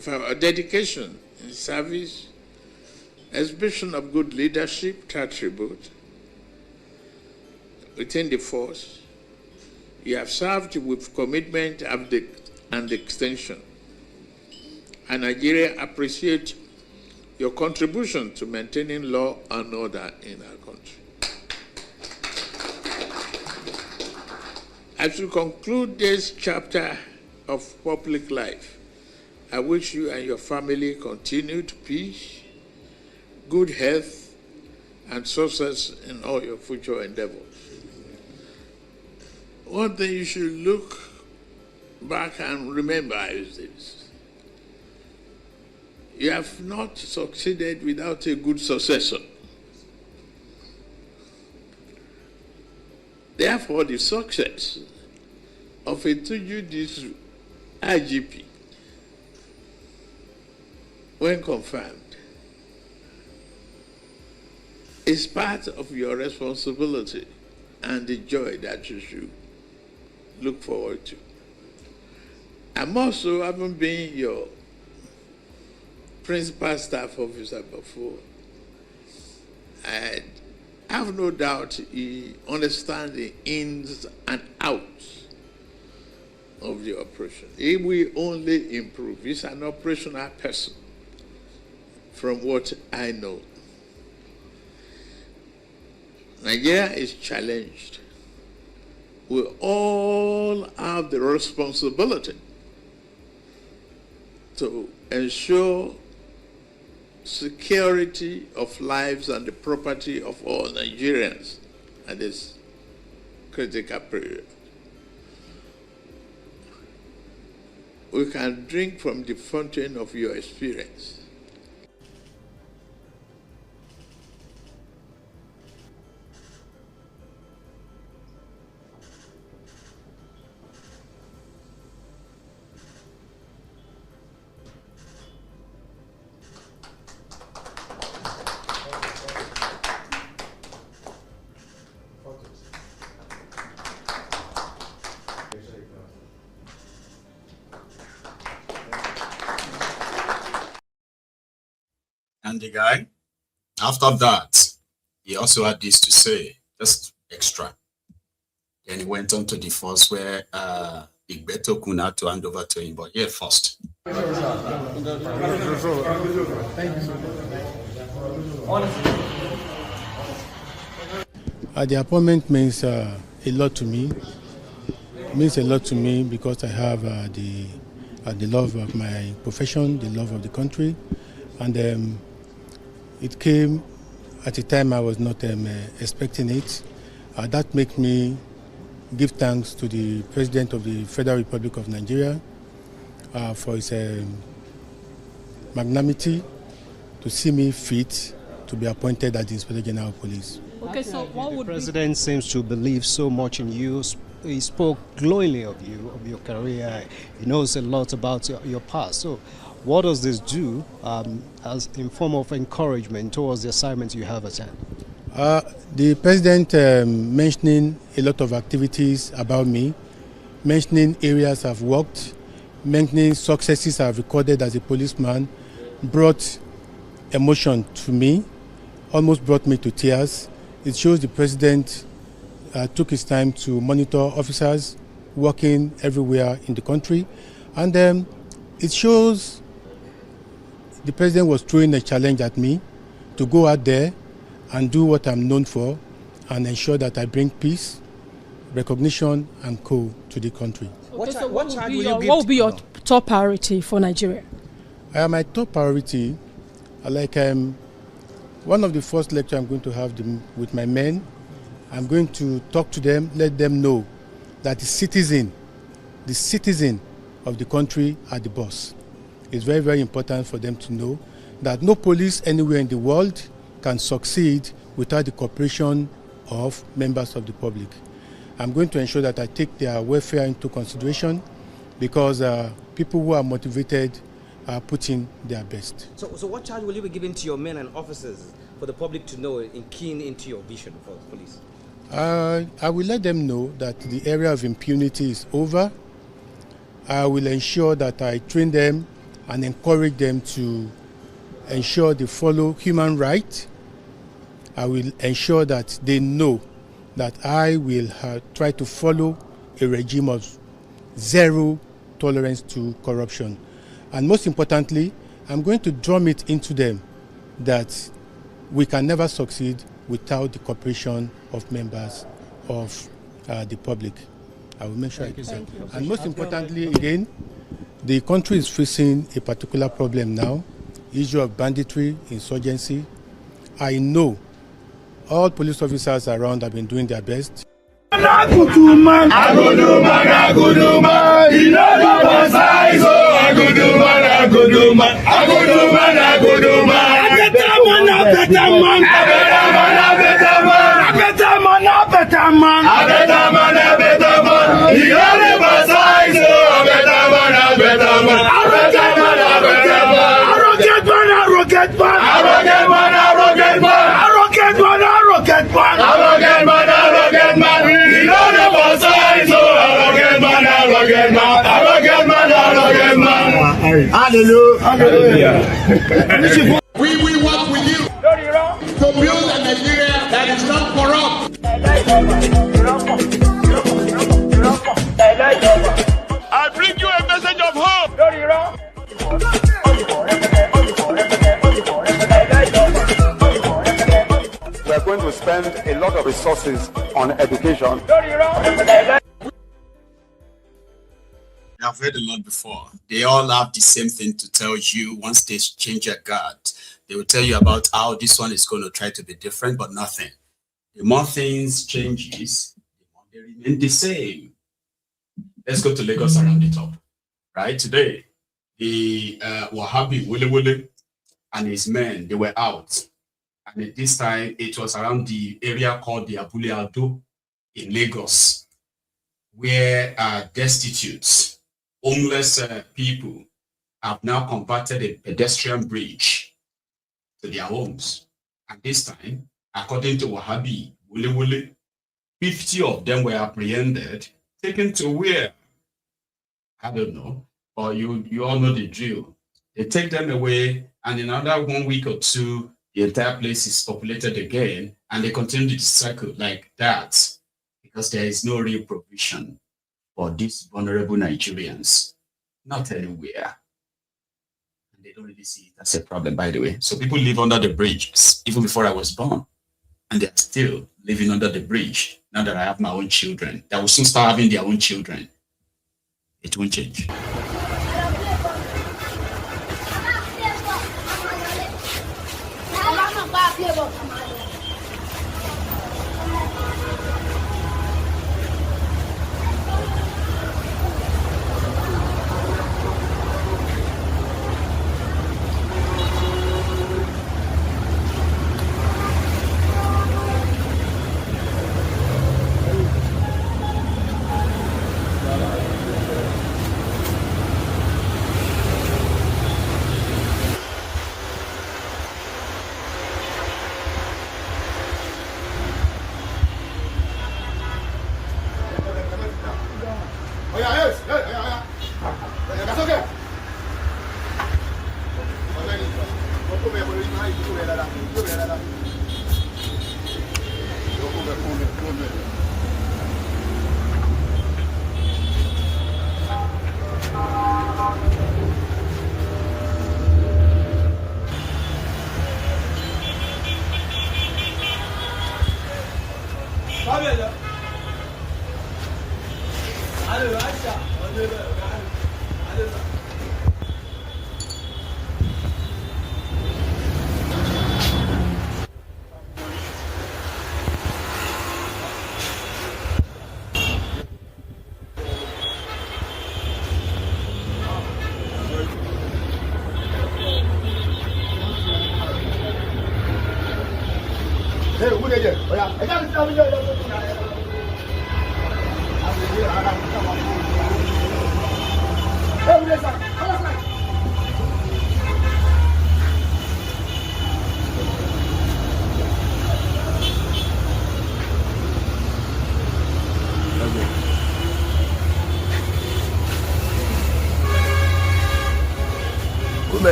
for our dedication in service, exhibition of good leadership, attribute within the force. You have served with commitment and extension. And Nigeria appreciates your contribution to maintaining law and order in our country. As you conclude this chapter of public life, I wish you and your family continued peace, good health, and success in all your future endeavors. One thing you should look back and remember is this. You have not succeeded without a good successor. Therefore, the success of a Tunji Disu IGP, when confirmed, is part of your responsibility and the joy that you should look forward to. I'm also, having been your principal staff officer before, I have no doubt he understands the ins and outs of the operation. He will only improve. He's an operational person from what I know. Nigeria is challenged. We all have the responsibility to ensure security of lives and the property of all Nigerians at this critical period. We can drink from the fountain of your experience. And the guy, after that, he also had this to say, just extra. Then he went on to the first where Egbetokun had to hand over to him, but here first. Thank you so much. Honestly, The appointment means a lot to me. It means a lot to me because I have the love of my profession, the love of the country, and it came at a time I was not expecting it. That makes me give thanks to the President of the Federal Republic of Nigeria for his magnanimity to see me fit to be appointed as the Inspector General of Police. Okay, so what would the President seems to believe so much in you. He spoke glowingly of you, of your career. He knows a lot about your past. So what does this do as in form of encouragement towards the assignments you have at hand? The President mentioning a lot of activities about me, mentioning areas I've worked, mentioning successes I've recorded as a policeman, brought emotion to me, almost brought me to tears. It shows the President took his time to monitor officers working everywhere in the country. And it shows the President was throwing a challenge at me to go out there and do what I'm known for and ensure that I bring peace, recognition, and to the country. Okay, so what will be your top priority for Nigeria? My top priority, one of the first lectures I'm going to have with my men, I'm going to talk to them, let them know that the citizen of the country are the boss. It's very, very important for them to know that no police anywhere in the world can succeed without the cooperation of members of the public. I'm going to ensure that I take their welfare into consideration because people who are motivated are putting their best. So what charge will you be giving to your men and officers for the public to know and keen into your vision for the police? I will let them know that the area of impunity is over. I will ensure that I train them and encourage them to ensure they follow human rights. I will ensure that they know that I will try to follow a regime of zero tolerance to corruption. And most importantly, I'm going to drum it into them that we can never succeed without the cooperation of members of the public. I will make sure I do that. And most importantly, again, the country is facing a particular problem now, issue of banditry, insurgency. I know all police officers around have been doing their best. Hallelujah. We will work with you to build a Nigeria that is not corrupt. I bring you a message of hope. We are going to spend a lot of resources on education. I've heard a lot before. They all have the same thing to tell you. Once they change a guard, they will tell you about how this one is going to try to be different, but nothing. The more things changes, the more they remain the same. Let's go to Lagos around the top. Right today, the Wahabi Wule and his men, they were out. And at this time, it was around the area called the Abule Ado in Lagos, where destitutes, homeless people have now converted a pedestrian bridge to their homes. And this time, according to Wahabi Wule, 50 of them were apprehended, taken to where? I don't know, but you all know the drill. They take them away, and in another 1 week or two, the entire place is populated again, and they continue to cycle like that because there is no real provision for these vulnerable Nigerians. Not anywhere. And they don't really see it as a problem, by the way. So people live under the bridges, even before I was born. and they're still living under the bridge. Now that I have my own children, that will soon start having their own children. It won't change.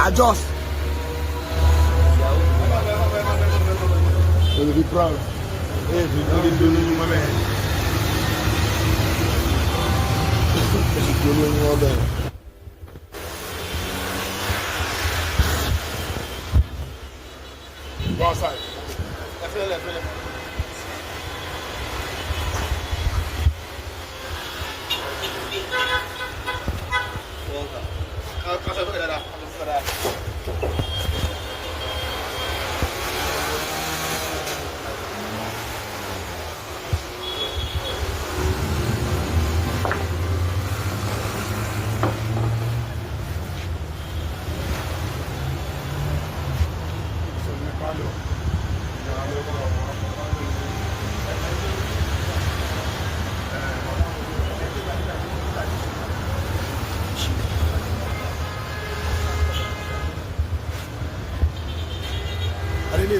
Adjust. We'll be proud. Hey, we really do you, my man. Go outside. Left.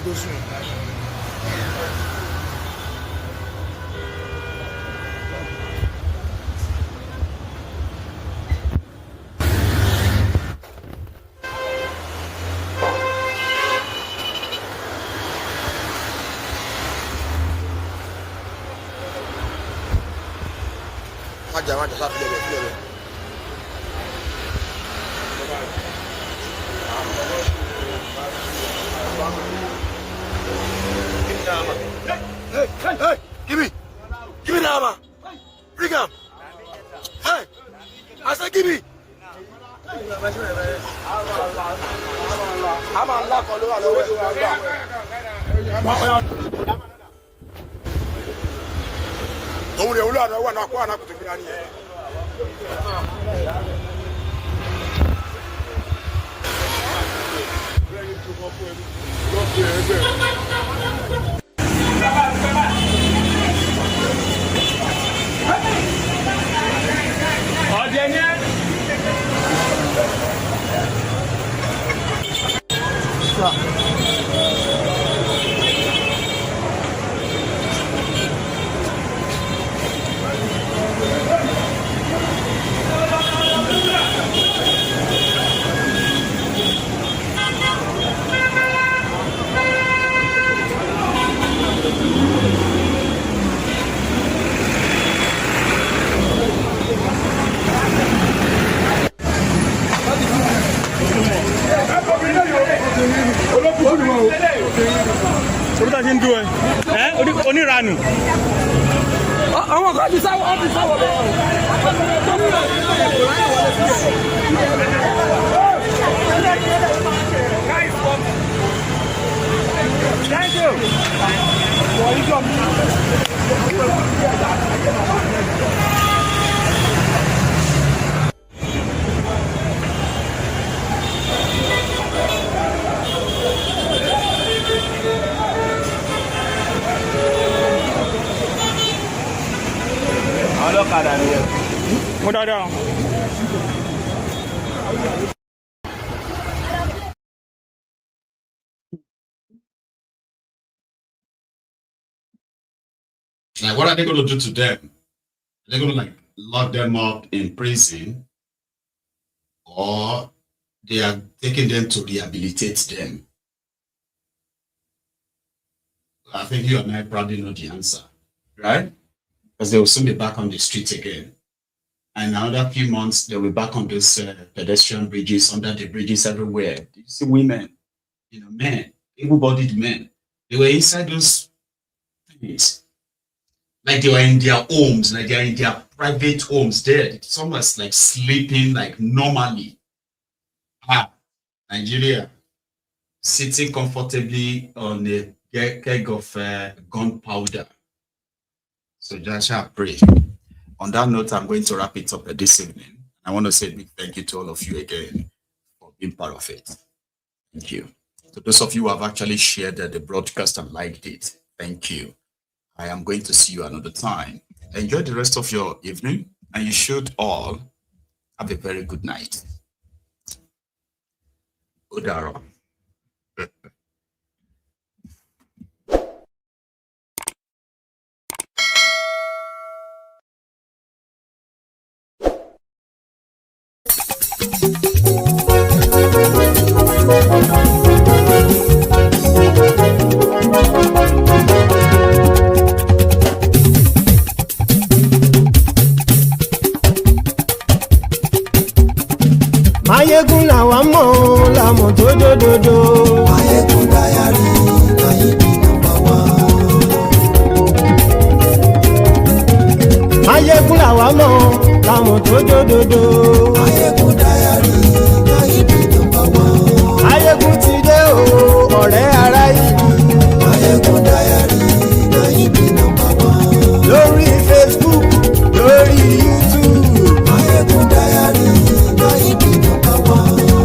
Disu. Jangan sesat dia. Hey, give me the hammer. Bring him. Hey, I said give me. I'm unlocked all over the way. Don't worry, we'll have one aqua to be on here. ti ń dún ẹ oníranù. Àwọn kan ti sáwọ́ bẹ́ẹ̀. Thank you. Ọlọ́kadà ni ẹ. Mo dáadáa. Like, what are they going to do to them? Are they going to like lock them up in prison, or they are taking them to rehabilitate them? I think you and I probably know the answer, right? Because they will soon be back on the streets again. And in another few months, they'll be back on those pedestrian bridges, under the bridges everywhere. You see women, men, able-bodied men. They were inside those things. Like they were in their homes, like they are in their private homes there. It's almost like sleeping like normally. Nigeria, sitting comfortably on a keg of gunpowder. So just shall pray. On that note, I'm going to wrap it up this evening. I want to say a big thank you to all of you again for being part of it. Thank you. To those of you who have actually shared the broadcast and liked it, thank you. I am going to see you another time. Enjoy the rest of your evening, and you should all have a very good night. Udaro. Maiyegun làwa mọ̀ làmọ̀ tó dòdòdò. Maiyegun dáyàrí Maiyegun nọ́mbà wá. Maiyegun làwa mọ̀ làmọ̀ tó dòdòdò. Maiyegun dáyàrí Maiyegun nọ́mbà wá. Maiyegun ti dé o ọ̀rẹ́ ara ìlú. Maiyegun dáyàrí Maiyegun nọ́mbà wá. Lórí Facebook, lórí YouTube. Maiyegun dáyàrí Maiyegun nọ́mbà wá.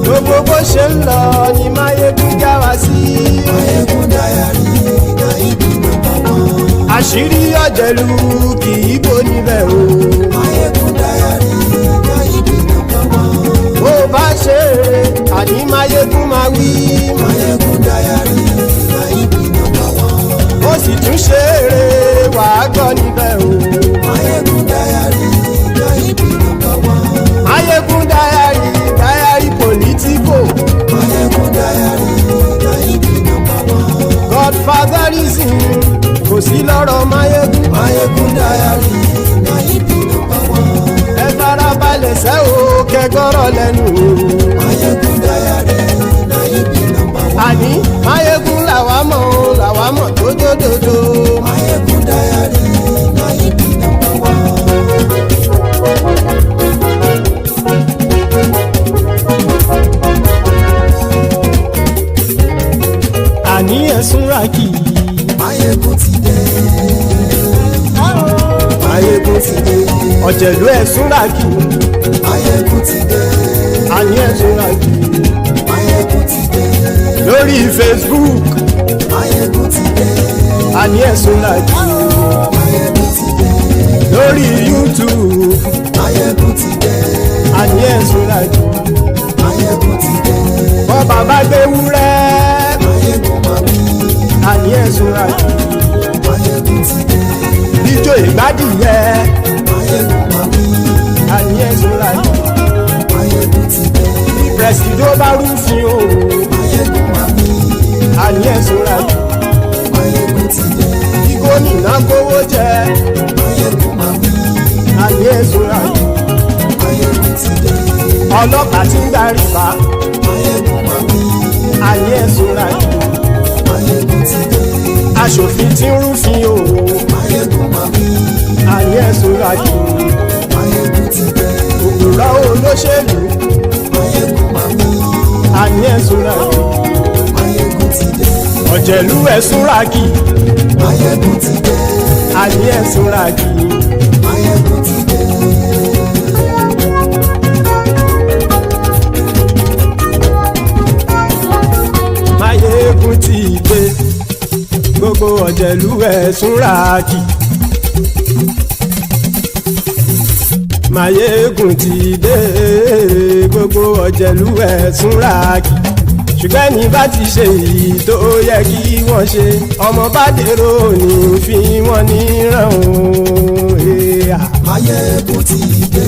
Gbogbo bó ṣe ń lọ ni Maiyegun já wa sí. Maiyegun dáyàrí Maiyegun nọ́mbà wá. Àṣírí ọ̀jẹ̀lú kì í bò níbẹ̀ o. Maiyegun dáyàrí Maiyegun nọ́mbà wá. Bó bá ṣe eré àní Maiyegun máa wí. Maiyegun dáyàrí Maiyegun nọ́mbà wá. Ó sì tún ṣe eré wàá gbọ́ níbẹ̀ o. Maiyegun dáyàrí Maiyegun nọ́mbà wá. Maiyegun dáyàrí Politico. Maiyegun dáyàrí Maiyegun nọ́mbà wá. Godfatherism kò sí lọ́rọ̀ Maiyegun. Maiyegun dáyàrí Maiyegun nọ́mbà wá. Ẹ farabalẹ̀ sẹ́ o kẹgọ́rọ̀ lẹ́nu o. Maiyegun dáyàrí Maiyegun nọ́mbà wá. Àní Maiyegun làwa mọ̀ tó dòdòdò. Maiyegun dáyàrí Maiyegun nọ́mbà wá. Àní ẹ̀sùn rákì. Maiyegun ti dé. Maiyegun ti dé. Ọ̀jẹ̀lú ẹ̀sùn rákì. Maiyegun ti dé. Àní ẹ̀sùn rákì. Maiyegun ti dé. Lórí Facebook. Maiyegun ti dé. Àní ẹ̀sùn rákì. Maiyegun ti dé. Lórí YouTube. Maiyegun ti dé. Àní ẹ̀sùn rákì. Maiyegun ti dé. Bọ́ bàbá gbé wúrẹ́. Àní ẹ̀sùn rákì. Maiyegun ti dé. Ijó ìgbádìyẹ. Maiyegun máa wí. Àní ẹ̀sùn rákì. Maiyegun ti dé. Pẹ̀sìdó bá rúfin o. Maiyegun máa wí. Àní ẹ̀sùn rákì. Maiyegun ti dé. Kí gómìnà kówó jẹ. Maiyegun máa wí. Àní ẹ̀sùn rákì. Maiyegun ti dé. Ọlọ́pàá ti ń gba rìbá. Maiyegun máa wí. Àní ẹ̀sùn rákì. Maiyegun ti dé. aṣòfin tí ń rúfin o. Maiyegun máa wí. àní ẹ̀sùn ràjò. Maiyegun ti dé. òpùrọ́ olóṣèlú. Maiyegun máa wí. àní ẹ̀sùn ràjò. Maiyegun ti dé. ọ̀jẹ̀lú ẹ̀sùn ràkì. Maiyegun ti dé. àní ẹ̀sùn ràkì. Maiyegun ti dé. Maiyegun ti dé. gbogbo ọ̀jẹ̀lú ẹ̀sùn ràkì. Maiyegun ti dé. gbogbo ọ̀jẹ̀lú ẹ̀sùn ràkì. ṣùgbọ́n ní bá ti ṣe èyí tó yẹ kí wọ́n ṣe ọmọ bá dèrò ní fi wọ́n níran o. Maiyegun ti dé.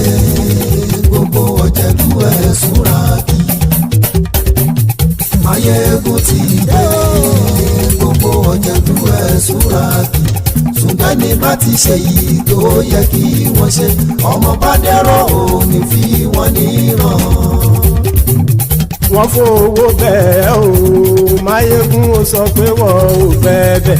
gbogbo ọ̀jẹ̀lú ẹ̀sùn ràkì. Maiyegun ti dé. gbogbo ọ̀jẹ̀lú ẹ̀sùn ràkì. ṣùgbọ́n ní bá ti ṣe èyí tó yẹ kí wọ́n ṣe ọmọ bá dèrò ní fi wọ́n níran. wọ́n fowó bẹ́ẹ̀ o Maiyegun ó sọ pé wọ́n ò fẹ́ bẹ́ẹ̀.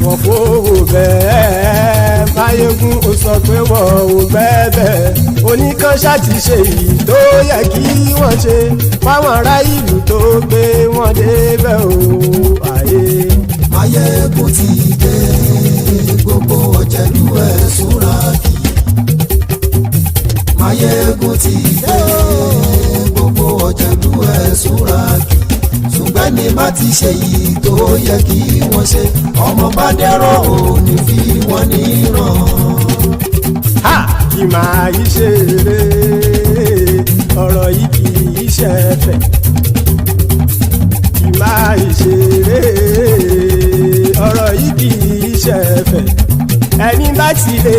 wọ́n fowó bẹ́ẹ̀ Maiyegun ó sọ pé wọ́n ò fẹ́ bẹ́ẹ̀. oníkanṣá ti ṣe èyí tó yẹ kí wọ́n ṣe fáwọn ará ìlú tó gbé wọn débẹ̀ o. àyè. Maiyegun ti dé. gbogbo ọ̀jẹ̀lú ẹ̀sùn ràkì. Maiyegun ti dé. gbogbo ọ̀jẹ̀lú ẹ̀sùn ràkì. ṣùgbọ́n ní má ti ṣe yìí tó yẹ kí wọ́n ṣe ọmọ bá dẹ́rọ̀ ò ní fi wọ́n níran. ha kì máa yí ṣe eré ọ̀rọ̀ yìí kì í ṣe ẹ̀fẹ̀. kì máa yí ṣe eré ọ̀rọ̀ yìí kì í ṣe ẹ̀fẹ̀. ẹni bá ti lè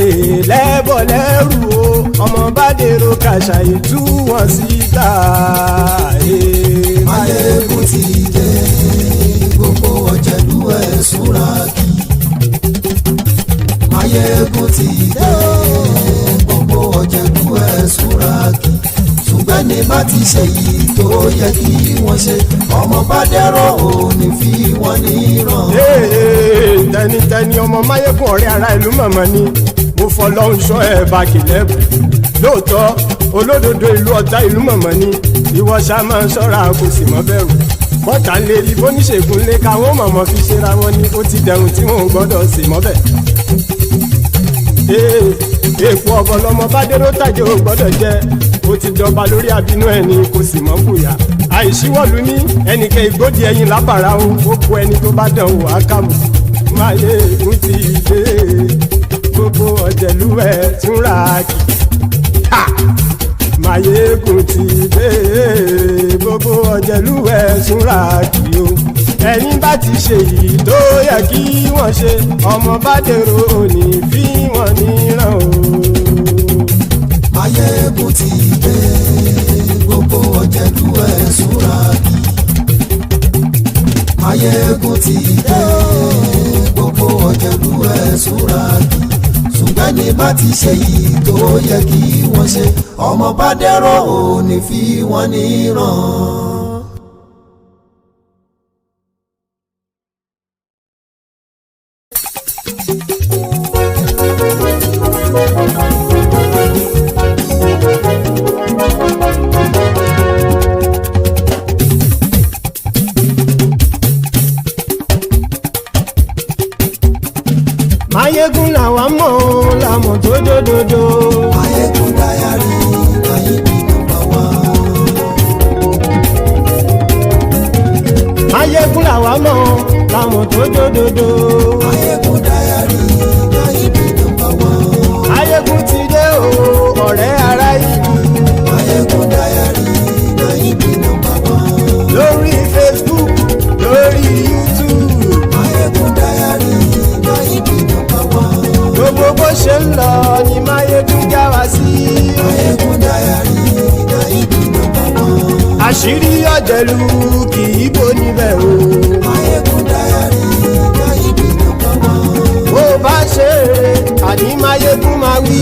lẹ́bọ̀ lẹ́rù o ọmọ bá dèrò kàṣà ìtú wọn síta. Maiyegun ti dé. gbogbo ọ̀jẹ̀lú ẹ̀sùn ràkì. Maiyegun ti dé. gbogbo ọ̀jẹ̀lú ẹ̀sùn ràkì. ṣùgbọ́n ní bá ti ṣe yìí tó yẹ kí wọ́n ṣe ọmọ bá dẹ́rọ̀ ò ní fi wọ́n níran. tẹnitẹni ọmọ Maiyegun ọ̀rẹ́ ara ìlú mọ̀mọ́ ni mo fọlọ́hún ṣọ́ ẹ̀ bá kìlẹ́bù. lóòótọ́ olódodo ìlú ọ̀tá ìlú mọ̀mọ́ ni ìwọ ṣá máa ń ṣọ́ra kò sì mọ́ bẹ̀rù. bọ́tà ń lè rí bóníṣègùn lé káwọn mọ̀mọ́ fi ṣera wọn ni ó ti dẹrùn tí wọn ò gbọ́dọ̀ sì mọ́bẹ̀. èèpo ọ̀bọ̀lọmọ bá dérò tàjẹ́ ò gbọ́dọ̀ jẹ́ ó ti dọba lórí àbínú ẹni kò sì mọ́ fòyà. àìsíwọ́lu ní ẹnìkẹ́ ìgbódì ẹyin lábàrá o ó kó ẹni tó bá dán o àkàmù. Maiyegun ti dé. gbogbo ọ̀jẹ̀lú ẹ̀sùn ràkì. Maiyegun ti dé. gbogbo ọ̀jẹ̀lú ẹ̀sùn ràkì o. ẹni bá ti ṣe yìí tó yẹ kí wọ́n ṣe ọmọ bá dèrò òní fi wọ́n níran o. Maiyegun ti dé. gbogbo ọ̀jẹ̀lú ẹ̀sùn ràkì. Maiyegun ti dé. gbogbo ọ̀jẹ̀lú ẹ̀sùn ràkì. ṣùgbọ́n ní bá ti ṣe yìí tó yẹ kí wọ́n ṣe ọmọ bá dẹ́rọ̀ ò ní fi wọ́n níran. Maiyegun làwọn mọ̀ ọ́ làmọ̀ tó dódòdó. Maiyegun dáyàrí Maiyegun nọ́mbà wá. Maiyegun làwọn mọ̀ ọ́ làmọ̀ tó dódòdó. Maiyegun dáyàrí Maiyegun nọ́mbà wá. Maiyegun ti dé o ọ̀rẹ́ ara ìlú. Maiyegun dáyàrí Maiyegun nọ́mbà wá. lórí Facebook lórí YouTube. Maiyegun dáyàrí Maiyegun nọ́mbà wá. gbogbo bó ṣe ń lọ ni Maiyegun já wa sí. Maiyegun dáyàrí Maiyegun nọ́mbà wá. àṣírí ọ̀jẹ̀lú kì í bò níbẹ̀ o. Maiyegun dáyàrí Maiyegun nọ́mbà wá. bó bá ṣe eré àní Maiyegun máa wí.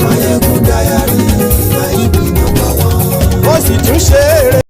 Maiyegun dáyàrí Maiyegun nọ́mbà wá. ó sì tún ṣe eré.